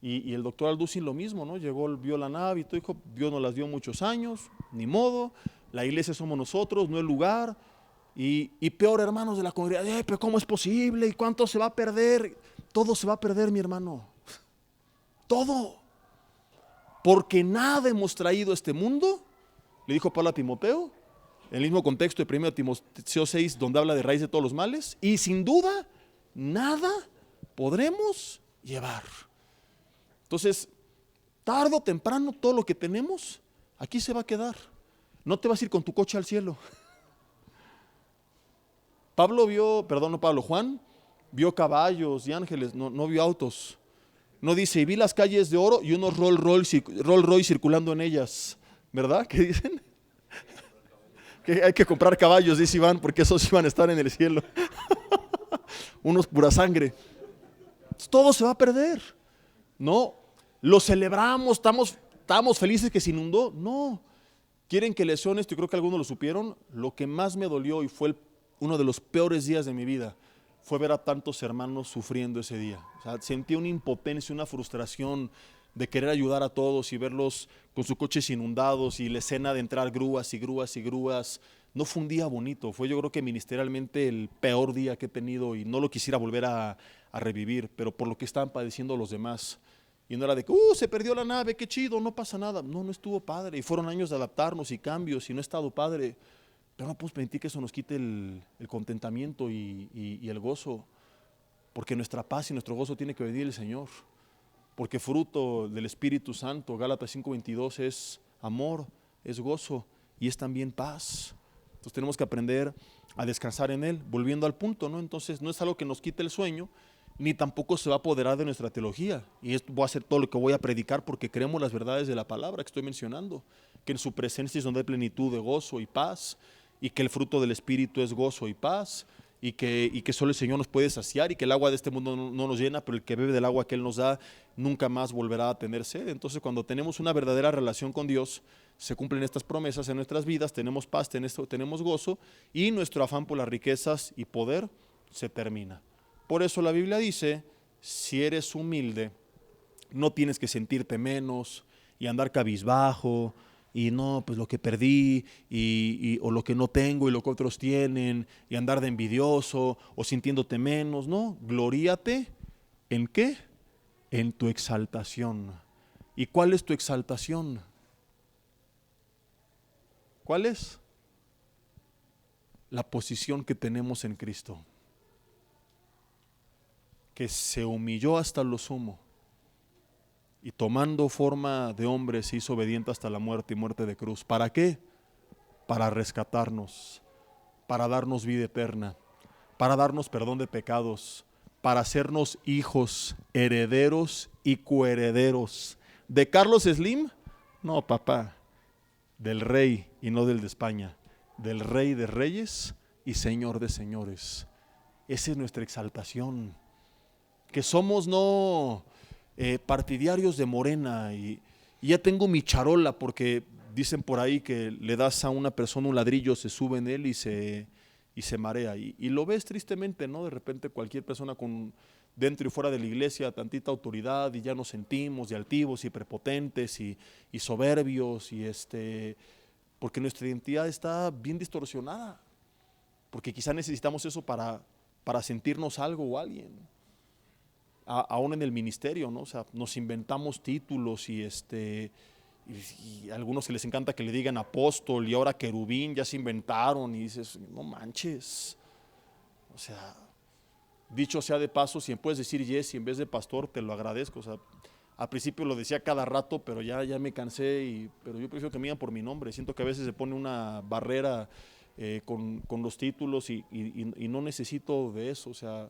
Y el doctor Alducin lo mismo, ¿no? Llegó, vio la nave y todo, dijo, Dios nos las dio muchos años, ni modo. La iglesia somos nosotros, no el lugar. Y peor, hermanos de la congregación, pero ¿cómo es posible? ¿Y cuánto se va a perder? Todo se va a perder, mi hermano. Todo. Porque nada hemos traído a este mundo, le dijo Pablo a Timoteo, en el mismo contexto de 1 Timoteo 6, donde habla de raíz de todos los males. Y sin duda, nada podremos llevar. Entonces, tarde o temprano, todo lo que tenemos, aquí se va a quedar. No te vas a ir con tu coche al cielo. Juan vio caballos y ángeles, no vio autos. No dice, y vi las calles de oro y unos Rolls Royce circulando en ellas. ¿Verdad? ¿Qué dicen? Que hay que comprar caballos, dice Iván, porque esos iban a estar en el cielo. Unos pura sangre. Todo se va a perder. No, lo celebramos, estamos felices que se inundó. No. ¿Quieren que les sea honesto? Y creo que algunos lo supieron. Lo que más me dolió y fue uno de los peores días de mi vida fue ver a tantos hermanos sufriendo ese día. O sea, sentí una impotencia, una frustración de querer ayudar a todos y verlos con sus coches inundados y la escena de entrar grúas y grúas y grúas. No fue un día bonito, fue yo creo que ministerialmente el peor día que he tenido y no lo quisiera volver a revivir, pero por lo que estaban padeciendo los demás. Y no era de que, se perdió la nave, qué chido, no pasa nada. No estuvo padre. Y fueron años de adaptarnos y cambios y no ha estado padre. Pero no podemos permitir que eso nos quite el contentamiento y el gozo, porque nuestra paz y nuestro gozo tiene que venir del Señor. Porque fruto del Espíritu Santo, Gálatas 5:22, es amor, es gozo y es también paz. Entonces tenemos que aprender a descansar en Él. Volviendo al punto, ¿no? Entonces no es algo que nos quite el sueño, ni tampoco se va a apoderar de nuestra teología. Y esto voy a hacer todo lo que voy a predicar porque creemos las verdades de la palabra que estoy mencionando, que en su presencia es donde hay plenitud de gozo y paz, y que el fruto del Espíritu es gozo y paz, y que solo el Señor nos puede saciar, y que el agua de este mundo no nos llena, pero el que bebe del agua que Él nos da nunca más volverá a tener sed. Entonces, cuando tenemos una verdadera relación con Dios, se cumplen estas promesas en nuestras vidas, tenemos paz, tenemos gozo, y nuestro afán por las riquezas y poder se termina. Por eso la Biblia dice, si eres humilde, no tienes que sentirte menos y andar cabizbajo, y no, pues lo que perdí, o lo que no tengo y lo que otros tienen, y andar de envidioso o sintiéndote menos. No, gloríate ¿en qué? En tu exaltación. ¿Y cuál es tu exaltación? ¿Cuál es? La posición que tenemos en Cristo, que se humilló hasta lo sumo, y tomando forma de hombre se hizo obediente hasta la muerte y muerte de cruz. ¿Para qué? Para rescatarnos, para darnos vida eterna, para darnos perdón de pecados, para hacernos hijos, herederos y coherederos. ¿De Carlos Slim? No, papá, del rey y no del de España, del Rey de reyes y Señor de señores. Esa es nuestra exaltación, que somos no partidarios de Morena, y ya tengo mi charola, porque dicen por ahí que le das a una persona un ladrillo, se sube en él y se marea, y lo ves tristemente, ¿no? De repente cualquier persona con dentro y fuera de la iglesia tantita autoridad, y ya nos sentimos de altivos y prepotentes y soberbios, porque nuestra identidad está bien distorsionada, porque quizá necesitamos eso para sentirnos algo o alguien. Aún en el ministerio, ¿no? O sea, nos inventamos títulos, y a algunos que les encanta que le digan apóstol, y ahora querubín ya se inventaron, y dices, no manches. O sea, dicho sea de paso, si me puedes decir Jesse en vez de pastor, te lo agradezco. O sea, al principio lo decía cada rato, pero ya me cansé, pero yo prefiero que me digan por mi nombre. Siento que a veces se pone una barrera con los títulos, y no necesito de eso. O sea,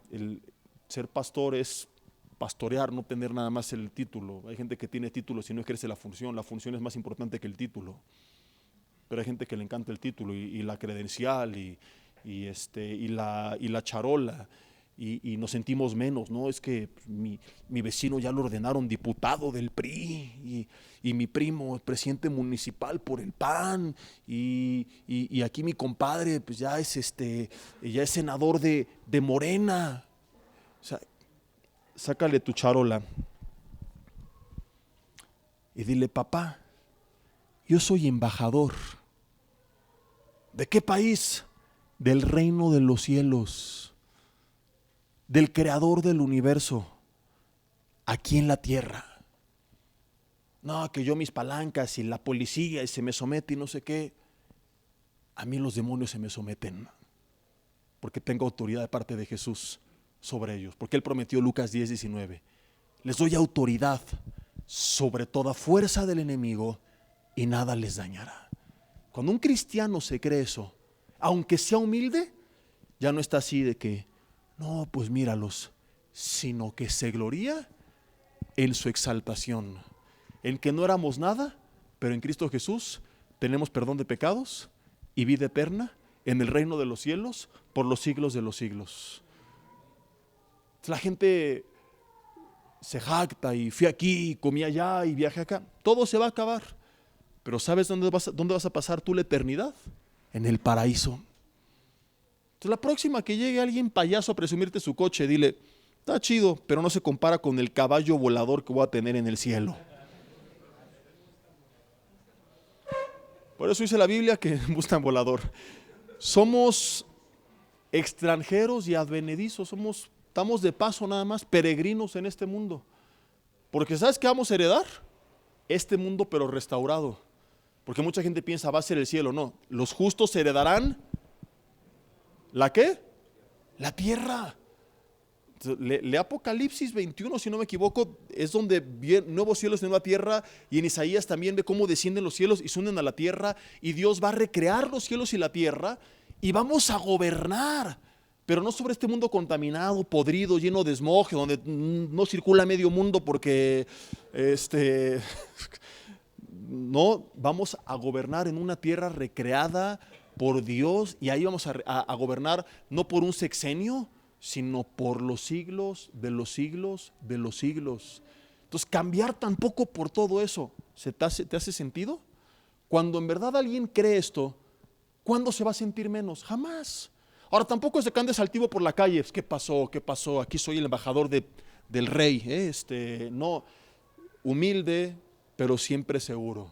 el ser pastor es pastorear, no tener nada más el título. Hay gente que tiene títulos y no ejerce la función es más importante que el título, pero hay gente que le encanta el título y la credencial y la charola, y nos sentimos menos, ¿no? Es que mi vecino ya lo ordenaron diputado del PRI, y mi primo presidente municipal por el PAN, y aquí mi compadre pues ya es senador de Morena. O sea, sácale tu charola y dile, papá, yo soy embajador. ¿De qué país? Del reino de los cielos, del creador del universo, aquí en la tierra. No, que yo mis palancas y la policía y se me somete y no sé qué. A mí los demonios se me someten, porque tengo autoridad de parte de Jesús sobre ellos, porque Él prometió, Lucas 10:19, les doy autoridad sobre toda fuerza del enemigo y nada les dañará. Cuando un cristiano se cree eso, aunque sea humilde, ya no está así de que, no, pues míralos, sino que se gloría en su exaltación, en que no éramos nada, pero en Cristo Jesús tenemos perdón de pecados y vida eterna en el reino de los cielos por los siglos de los siglos. La gente se jacta, y fui aquí, comí allá y viajé acá. Todo se va a acabar, pero ¿sabes dónde vas a pasar tú la eternidad? En el paraíso. Entonces, la próxima que llegue alguien payaso a presumirte su coche, dile, está chido, pero no se compara con el caballo volador que voy a tener en el cielo. Por eso dice la Biblia que buscan volador. Somos extranjeros y advenedizos, estamos de paso nada más, peregrinos en este mundo. Porque ¿sabes qué vamos a heredar? Este mundo pero restaurado. Porque mucha gente piensa, va a ser el cielo. No, los justos heredarán, ¿la qué? La tierra. Lee Apocalipsis 21, si no me equivoco, es donde vienen nuevos cielos y nueva tierra, y en Isaías también ve cómo descienden los cielos y se unen a la tierra, y Dios va a recrear los cielos y la tierra, y vamos a gobernar, pero no sobre este mundo contaminado, podrido, lleno de smog, donde no circula medio mundo porque no, vamos a gobernar en una tierra recreada por Dios, y ahí vamos a gobernar no por un sexenio, sino por los siglos de los siglos de los siglos. Entonces, cambiar tampoco por todo eso, ¿te hace sentido? Cuando en verdad alguien cree esto, ¿cuándo se va a sentir menos? Jamás. Ahora, tampoco es de que andes altivo por la calle. ¿Qué pasó? ¿Qué pasó? Aquí soy el embajador del rey. No, humilde, pero siempre seguro,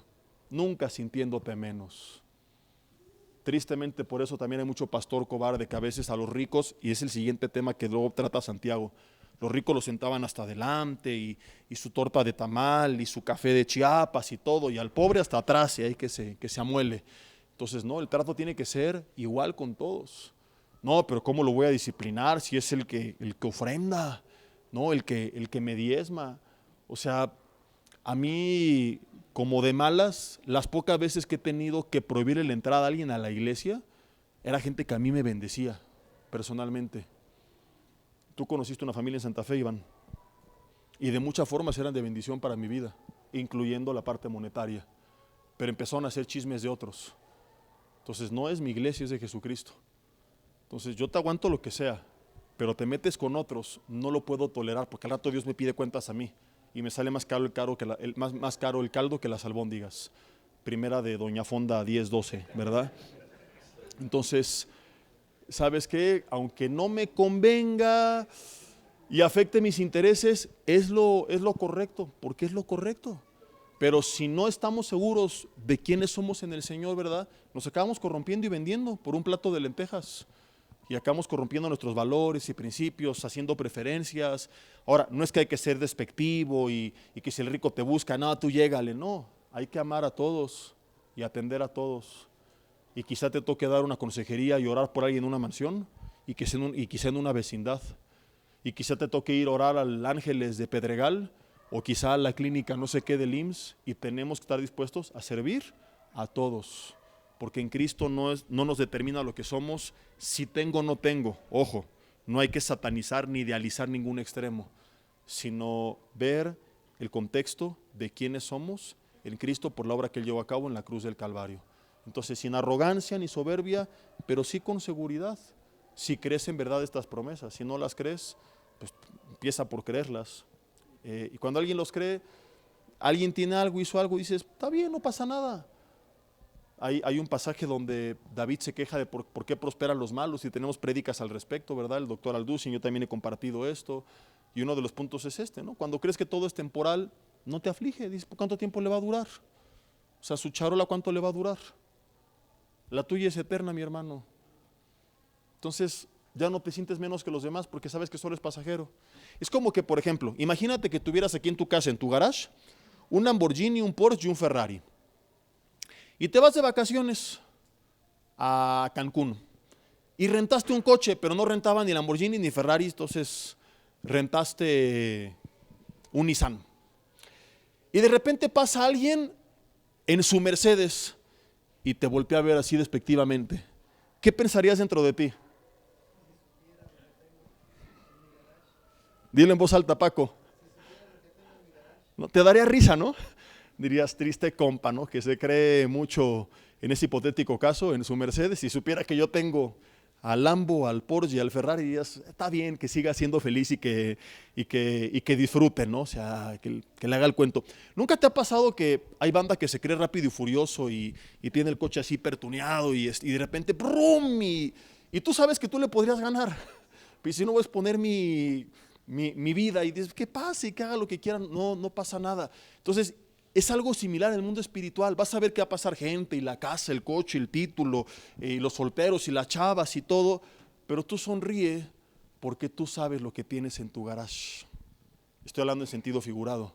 nunca sintiéndote menos. Tristemente, por eso también hay mucho pastor cobarde que a veces a los ricos, y es el siguiente tema que luego trata Santiago, los ricos los sentaban hasta adelante y su torta de tamal y su café de Chiapas y todo, y al pobre hasta atrás, y ahí que se amuele. Entonces, no, el trato tiene que ser igual con todos. No, pero ¿cómo lo voy a disciplinar si es el que ofrenda? No, el que me diezma. O sea, a mí, como de malas, las pocas veces que he tenido que prohibirle la entrada a alguien a la iglesia, era gente que a mí me bendecía personalmente. Tú conociste una familia en Santa Fe, Iván, y de muchas formas eran de bendición para mi vida, incluyendo la parte monetaria, pero empezaron a hacer chismes de otros. Entonces, no es mi iglesia, es de Jesucristo. Entonces, yo te aguanto lo que sea, pero te metes con otros, no lo puedo tolerar, porque al rato Dios me pide cuentas a mí. Y me sale más caro más caro el caldo que las albóndigas. Primera de Doña Fonda 10:12, ¿verdad? Entonces, ¿sabes qué? Aunque no me convenga y afecte mis intereses, es lo correcto, porque es lo correcto. Pero si no estamos seguros de quiénes somos en el Señor, ¿verdad? Nos acabamos corrompiendo y vendiendo por un plato de lentejas. Y acabamos corrompiendo nuestros valores y principios, haciendo preferencias. Ahora, no es que hay que ser despectivo y que si el rico te busca, no, tú llégale. No, hay que amar a todos y atender a todos. Y quizá te toque dar una consejería y orar por alguien en una mansión y quizá en una vecindad. Y quizá te toque ir a orar al Ángeles de Pedregal o quizá a la clínica no sé qué del IMSS, y tenemos que estar dispuestos a servir a todos. Porque en Cristo no nos determina lo que somos, si tengo o no tengo. Ojo, no hay que satanizar ni idealizar ningún extremo, sino ver el contexto de quiénes somos en Cristo por la obra que Él llevó a cabo en la cruz del Calvario. Entonces, sin arrogancia ni soberbia, pero sí con seguridad, si crees en verdad estas promesas. Si no las crees, pues empieza por creerlas. Y cuando alguien los cree, alguien tiene algo, hizo algo, dices, está bien, no pasa nada. Hay un pasaje donde David se queja de por qué prosperan los malos, y tenemos prédicas al respecto, ¿verdad? El doctor Alducin, yo también he compartido esto, y uno de los puntos es ¿no? Cuando crees que todo es temporal, no te aflige, dices, ¿por cuánto tiempo le va a durar? O sea, su charola, ¿cuánto le va a durar? La tuya es eterna, mi hermano. Entonces, ya no te sientes menos que los demás porque sabes que solo es pasajero. Es como que, por ejemplo, imagínate que tuvieras aquí en tu casa, en tu garage, un Lamborghini, un Porsche y un Ferrari. Y te vas de vacaciones a Cancún y rentaste un coche, pero no rentaban ni Lamborghini ni Ferrari, entonces rentaste un Nissan. Y de repente pasa alguien en su Mercedes y te voltea a ver así despectivamente. ¿Qué pensarías dentro de ti? Dile en voz alta, Paco. No, te daría risa, ¿no? Dirías, triste compa, ¿no? Que se cree mucho en ese hipotético caso, en su Mercedes. Si supiera que yo tengo al Lambo, al Porsche y al Ferrari, dirías, está bien que siga siendo feliz y que disfrute, ¿no? O sea, que le haga el cuento. ¿Nunca te ha pasado que hay banda que se cree rápido y furioso y tiene el coche así pertuneado y de repente, ¡brum! Y tú sabes que tú le podrías ganar? Pues si no voy a exponer mi vida, y dices, que pase y que haga lo que quieran, no pasa nada. Entonces, es algo similar en el mundo espiritual. Vas a ver que va a pasar gente, y la casa, el coche, el título, y los solteros y las chavas y todo, pero tú sonríe porque tú sabes lo que tienes en tu garage. Estoy hablando en sentido figurado.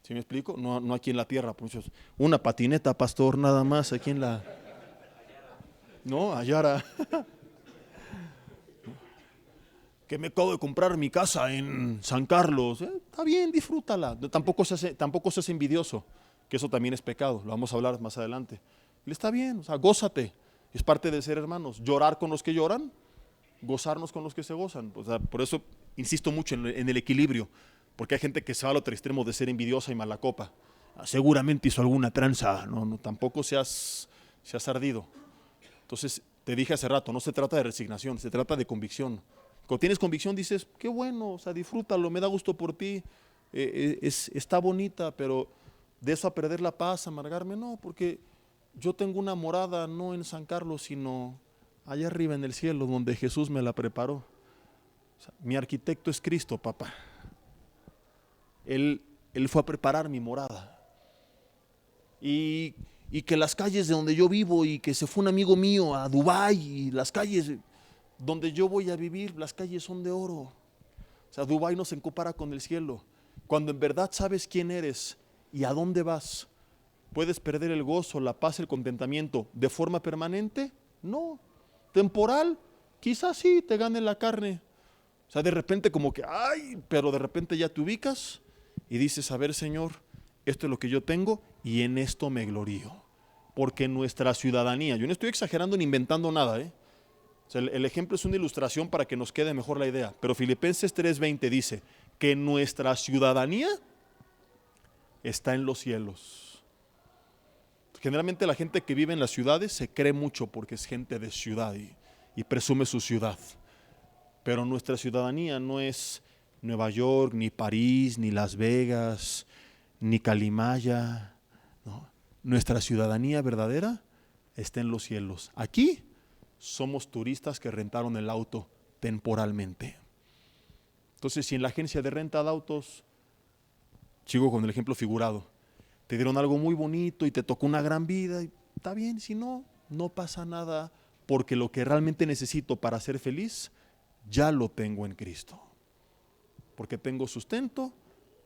¿Sí me explico? No, no aquí en la tierra, pues, una patineta, pastor, nada más aquí en la... No, Ayara. Que me acabo de comprar mi casa en San Carlos. Está bien, disfrútala. Tampoco se hace envidioso, que eso también es pecado. Lo vamos a hablar más adelante. Le está bien, o sea, gózate. Es parte de ser hermanos. Llorar con los que lloran, gozarnos con los que se gozan. O sea, por eso insisto mucho en el equilibrio, porque hay gente que se va al otro extremo de ser envidiosa y mala copa. Seguramente hizo alguna tranza. No, tampoco seas ardido. Entonces, te dije hace rato, no se trata de resignación, se trata de convicción. Cuando tienes convicción dices, qué bueno, o sea, disfrútalo, me da gusto por ti, está bonita, pero de eso a perder la paz, amargarme, no, porque yo tengo una morada no en San Carlos, sino allá arriba en el cielo, donde Jesús me la preparó. O sea, mi arquitecto es Cristo, papá. Él fue a preparar mi morada. Y que las calles de donde yo vivo, y que se fue un amigo mío a Dubái, y las calles donde yo voy a vivir, las calles son de oro. O sea, Dubái no se compara con el cielo. Cuando en verdad sabes quién eres y a dónde vas, ¿puedes perder el gozo, la paz, el contentamiento de forma permanente? No. Temporal, quizás sí te gane la carne. O sea, de repente como que, ay, pero de repente ya te ubicas y dices, a ver, Señor, esto es lo que yo tengo y en esto me glorío. Porque nuestra ciudadanía, yo no estoy exagerando ni inventando nada, O sea, el ejemplo es una ilustración para que nos quede mejor la idea. Pero Filipenses 3:20 dice que nuestra ciudadanía está en los cielos. Generalmente la gente que vive en las ciudades se cree mucho porque es gente de ciudad y presume su ciudad. Pero nuestra ciudadanía no es Nueva York, ni París, ni Las Vegas, ni Calimaya. ¿No? Nuestra ciudadanía verdadera está en los cielos. Aquí somos turistas que rentaron el auto temporalmente. Entonces, si en la agencia de renta de autos, sigo con el ejemplo figurado, te dieron algo muy bonito y te tocó una gran vida, está bien, si no, no pasa nada, porque lo que realmente necesito para ser feliz, ya lo tengo en Cristo. Porque tengo sustento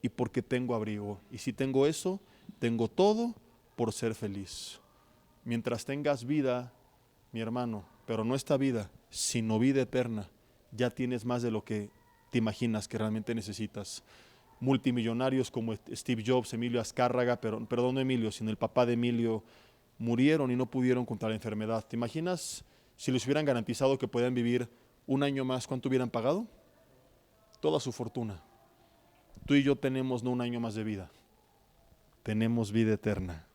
y porque tengo abrigo. Y si tengo eso, tengo todo por ser feliz. Mientras tengas vida, mi hermano, pero no esta vida, sino vida eterna, ya tienes más de lo que te imaginas que realmente necesitas. Multimillonarios como Steve Jobs, Emilio Azcárraga, perdón, no Emilio, sino el papá de Emilio, murieron y no pudieron contra la enfermedad. ¿Te imaginas si les hubieran garantizado que podían vivir un año más, cuánto hubieran pagado? Toda su fortuna. Tú y yo tenemos no un año más de vida, tenemos vida eterna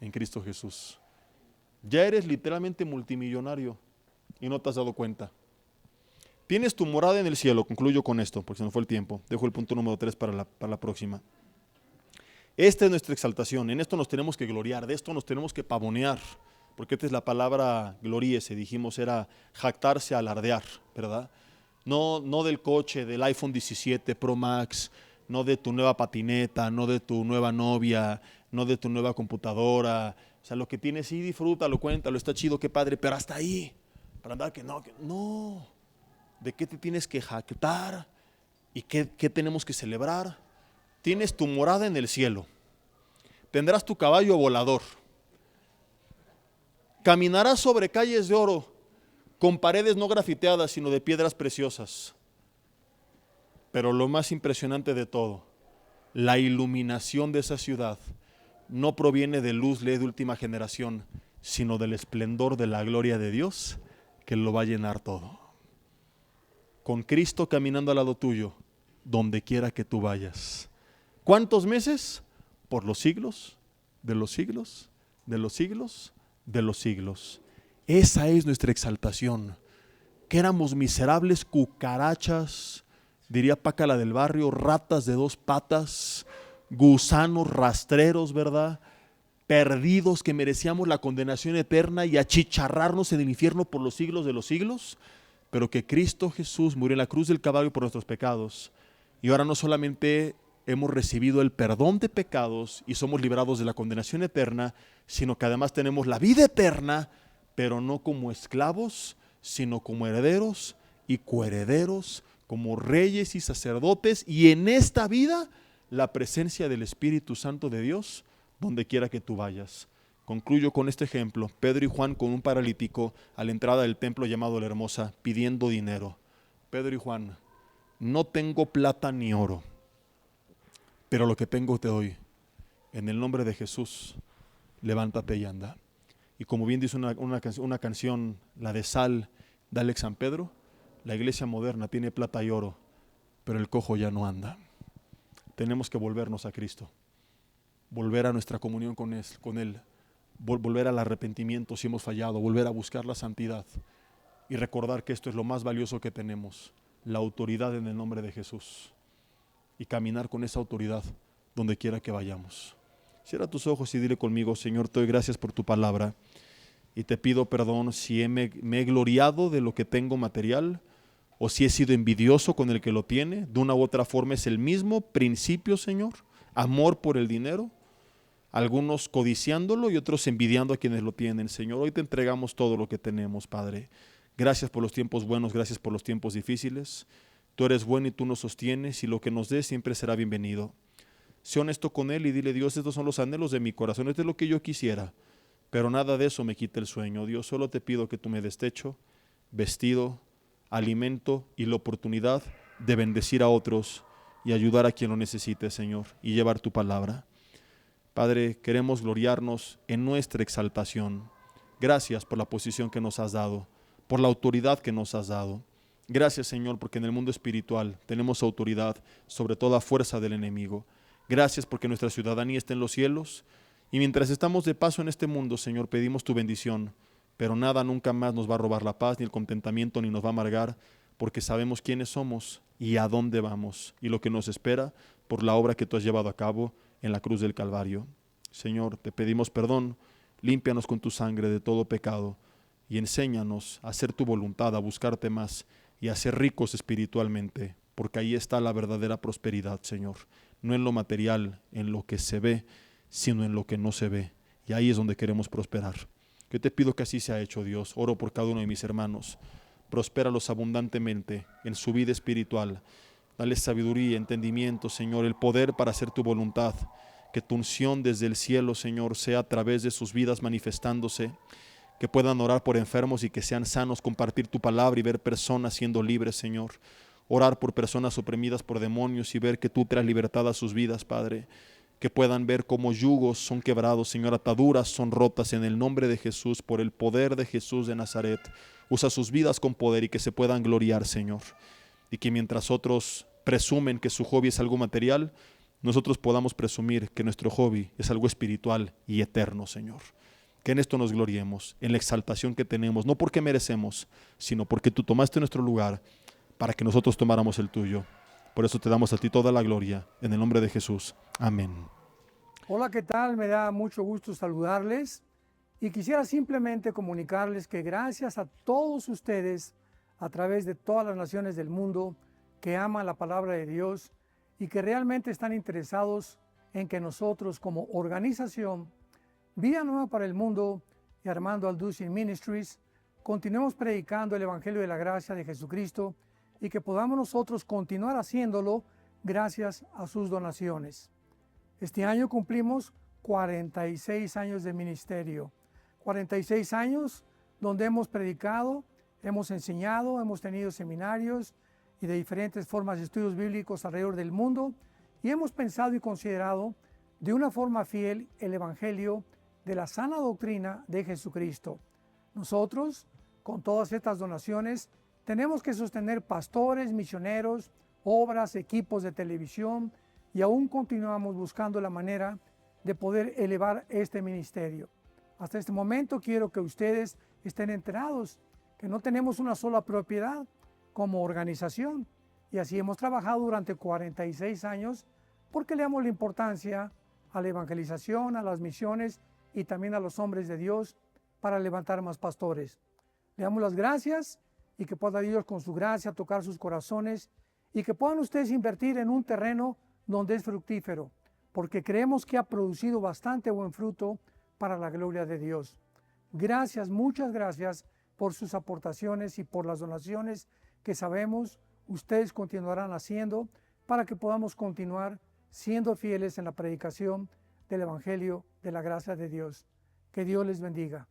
en Cristo Jesús. Ya eres literalmente multimillonario y no te has dado cuenta. Tienes tu morada en el cielo, concluyo con esto, porque se nos fue el tiempo. Dejo el punto número 3 para la próxima. Esta es nuestra exaltación, en esto nos tenemos que gloriar, de esto nos tenemos que pavonear, porque esta es la palabra gloríese, dijimos, era jactarse, alardear, ¿verdad? No del coche, del iPhone 17 Pro Max, no de tu nueva patineta, no de tu nueva novia, no de tu nueva computadora. O sea, lo que tienes, sí, disfrútalo, cuéntalo, está chido, qué padre, pero hasta ahí, para andar que no. ¿De qué te tienes que jactar? ¿Y qué tenemos que celebrar? Tienes tu morada en el cielo. Tendrás tu caballo volador. Caminarás sobre calles de oro, con paredes no grafiteadas, sino de piedras preciosas. Pero lo más impresionante de todo, la iluminación de esa ciudad no proviene de luz LED de última generación, sino del esplendor de la gloria de Dios que lo va a llenar todo. Con Cristo caminando al lado tuyo, donde quiera que tú vayas. ¿Cuántos meses? Por los siglos, de los siglos, de los siglos, de los siglos. Esa es nuestra exaltación. Que éramos miserables cucarachas, diría Paca la del barrio, ratas de 2 patas, gusanos rastreros, ¿verdad? Perdidos que merecíamos la condenación eterna y achicharrarnos en el infierno por los siglos de los siglos. Pero que Cristo Jesús murió en la cruz del Calvario por nuestros pecados. Y ahora no solamente hemos recibido el perdón de pecados y somos librados de la condenación eterna, sino que además tenemos la vida eterna, pero no como esclavos, sino como herederos y coherederos, como reyes y sacerdotes. Y en esta vida la presencia del Espíritu Santo de Dios donde quiera que tú vayas. Concluyo con este ejemplo. Pedro y Juan con un paralítico a la entrada del templo llamado La Hermosa, pidiendo dinero. Pedro y Juan: no tengo plata ni oro, pero lo que tengo te doy. En el nombre de Jesús, levántate y anda. Y como bien dice una canción, la de Sal de Alex San Pedro, la iglesia moderna tiene plata y oro, pero el cojo ya no anda. Tenemos que volvernos a Cristo, volver a nuestra comunión con Él, volver al arrepentimiento si hemos fallado, volver a buscar la santidad y recordar que esto es lo más valioso que tenemos, la autoridad en el nombre de Jesús, y caminar con esa autoridad donde quiera que vayamos. Cierra tus ojos y dile conmigo: Señor, te doy gracias por tu palabra y te pido perdón si me he gloriado de lo que tengo material, o si he sido envidioso con el que lo tiene. De una u otra forma es el mismo principio, Señor, amor por el dinero, algunos codiciándolo y otros envidiando a quienes lo tienen. Señor, hoy te entregamos todo lo que tenemos, Padre. Gracias por los tiempos buenos, gracias por los tiempos difíciles. Tú eres bueno y tú nos sostienes, y lo que nos des siempre será bienvenido. Sé honesto con Él y dile: Dios, estos son los anhelos de mi corazón, esto es lo que yo quisiera, pero nada de eso me quita el sueño. Dios, solo te pido que tú me des techo, vestido, alimento y la oportunidad de bendecir a otros y ayudar a quien lo necesite, Señor, y llevar tu palabra. Padre, queremos gloriarnos en nuestra exaltación. Gracias por la posición que nos has dado, por la autoridad que nos has dado. Gracias, Señor, porque en el mundo espiritual tenemos autoridad sobre toda fuerza del enemigo. Gracias porque nuestra ciudadanía está en los cielos, y mientras estamos de paso en este mundo, Señor, pedimos tu bendición, pero nada nunca más nos va a robar la paz, ni el contentamiento, ni nos va a amargar, porque sabemos quiénes somos y a dónde vamos, y lo que nos espera por la obra que tú has llevado a cabo en la cruz del Calvario. Señor, te pedimos perdón, límpianos con tu sangre de todo pecado, y enséñanos a hacer tu voluntad, a buscarte más, y a ser ricos espiritualmente, porque ahí está la verdadera prosperidad, Señor, no en lo material, en lo que se ve, sino en lo que no se ve, y ahí es donde queremos prosperar. Yo te pido que así sea hecho, Dios. Oro por cada uno de mis hermanos. Prospéralos abundantemente en su vida espiritual. Dale sabiduría, entendimiento, Señor, el poder para hacer tu voluntad. Que tu unción desde el cielo, Señor, sea a través de sus vidas manifestándose. Que puedan orar por enfermos y que sean sanos, compartir tu palabra y ver personas siendo libres, Señor. Orar por personas oprimidas por demonios y ver que tú traes libertad a sus vidas, Padre. Que puedan ver cómo yugos son quebrados, Señor, ataduras son rotas en el nombre de Jesús, por el poder de Jesús de Nazaret. Usa sus vidas con poder y que se puedan gloriar, Señor. Y que mientras otros presumen que su hobby es algo material, nosotros podamos presumir que nuestro hobby es algo espiritual y eterno, Señor. Que en esto nos gloriemos, en la exaltación que tenemos, no porque merecemos, sino porque tú tomaste nuestro lugar para que nosotros tomáramos el tuyo. Por eso te damos a ti toda la gloria, en el nombre de Jesús. Amén. Hola, ¿qué tal? Me da mucho gusto saludarles y quisiera simplemente comunicarles que gracias a todos ustedes a través de todas las naciones del mundo que aman la palabra de Dios y que realmente están interesados en que nosotros como organización Vida Nueva para el Mundo y Armando Alducin Ministries continuemos predicando el Evangelio de la Gracia de Jesucristo y que podamos nosotros continuar haciéndolo gracias a sus donaciones. Este año cumplimos 46 años de ministerio, 46 años donde hemos predicado, hemos enseñado, hemos tenido seminarios y de diferentes formas de estudios bíblicos alrededor del mundo, y hemos pensado y considerado de una forma fiel el Evangelio de la sana doctrina de Jesucristo. Nosotros, con todas estas donaciones, tenemos que sostener pastores, misioneros, obras, equipos de televisión, y aún continuamos buscando la manera de poder elevar este ministerio. Hasta este momento quiero que ustedes estén enterados que no tenemos una sola propiedad como organización, y así hemos trabajado durante 46 años porque le damos la importancia a la evangelización, a las misiones y también a los hombres de Dios para levantar más pastores. Le damos las gracias y que pueda Dios con su gracia tocar sus corazones y que puedan ustedes invertir en un terreno donde es fructífero, porque creemos que ha producido bastante buen fruto para la gloria de Dios. Gracias, muchas gracias por sus aportaciones y por las donaciones que sabemos ustedes continuarán haciendo para que podamos continuar siendo fieles en la predicación del Evangelio de la gracia de Dios. Que Dios les bendiga.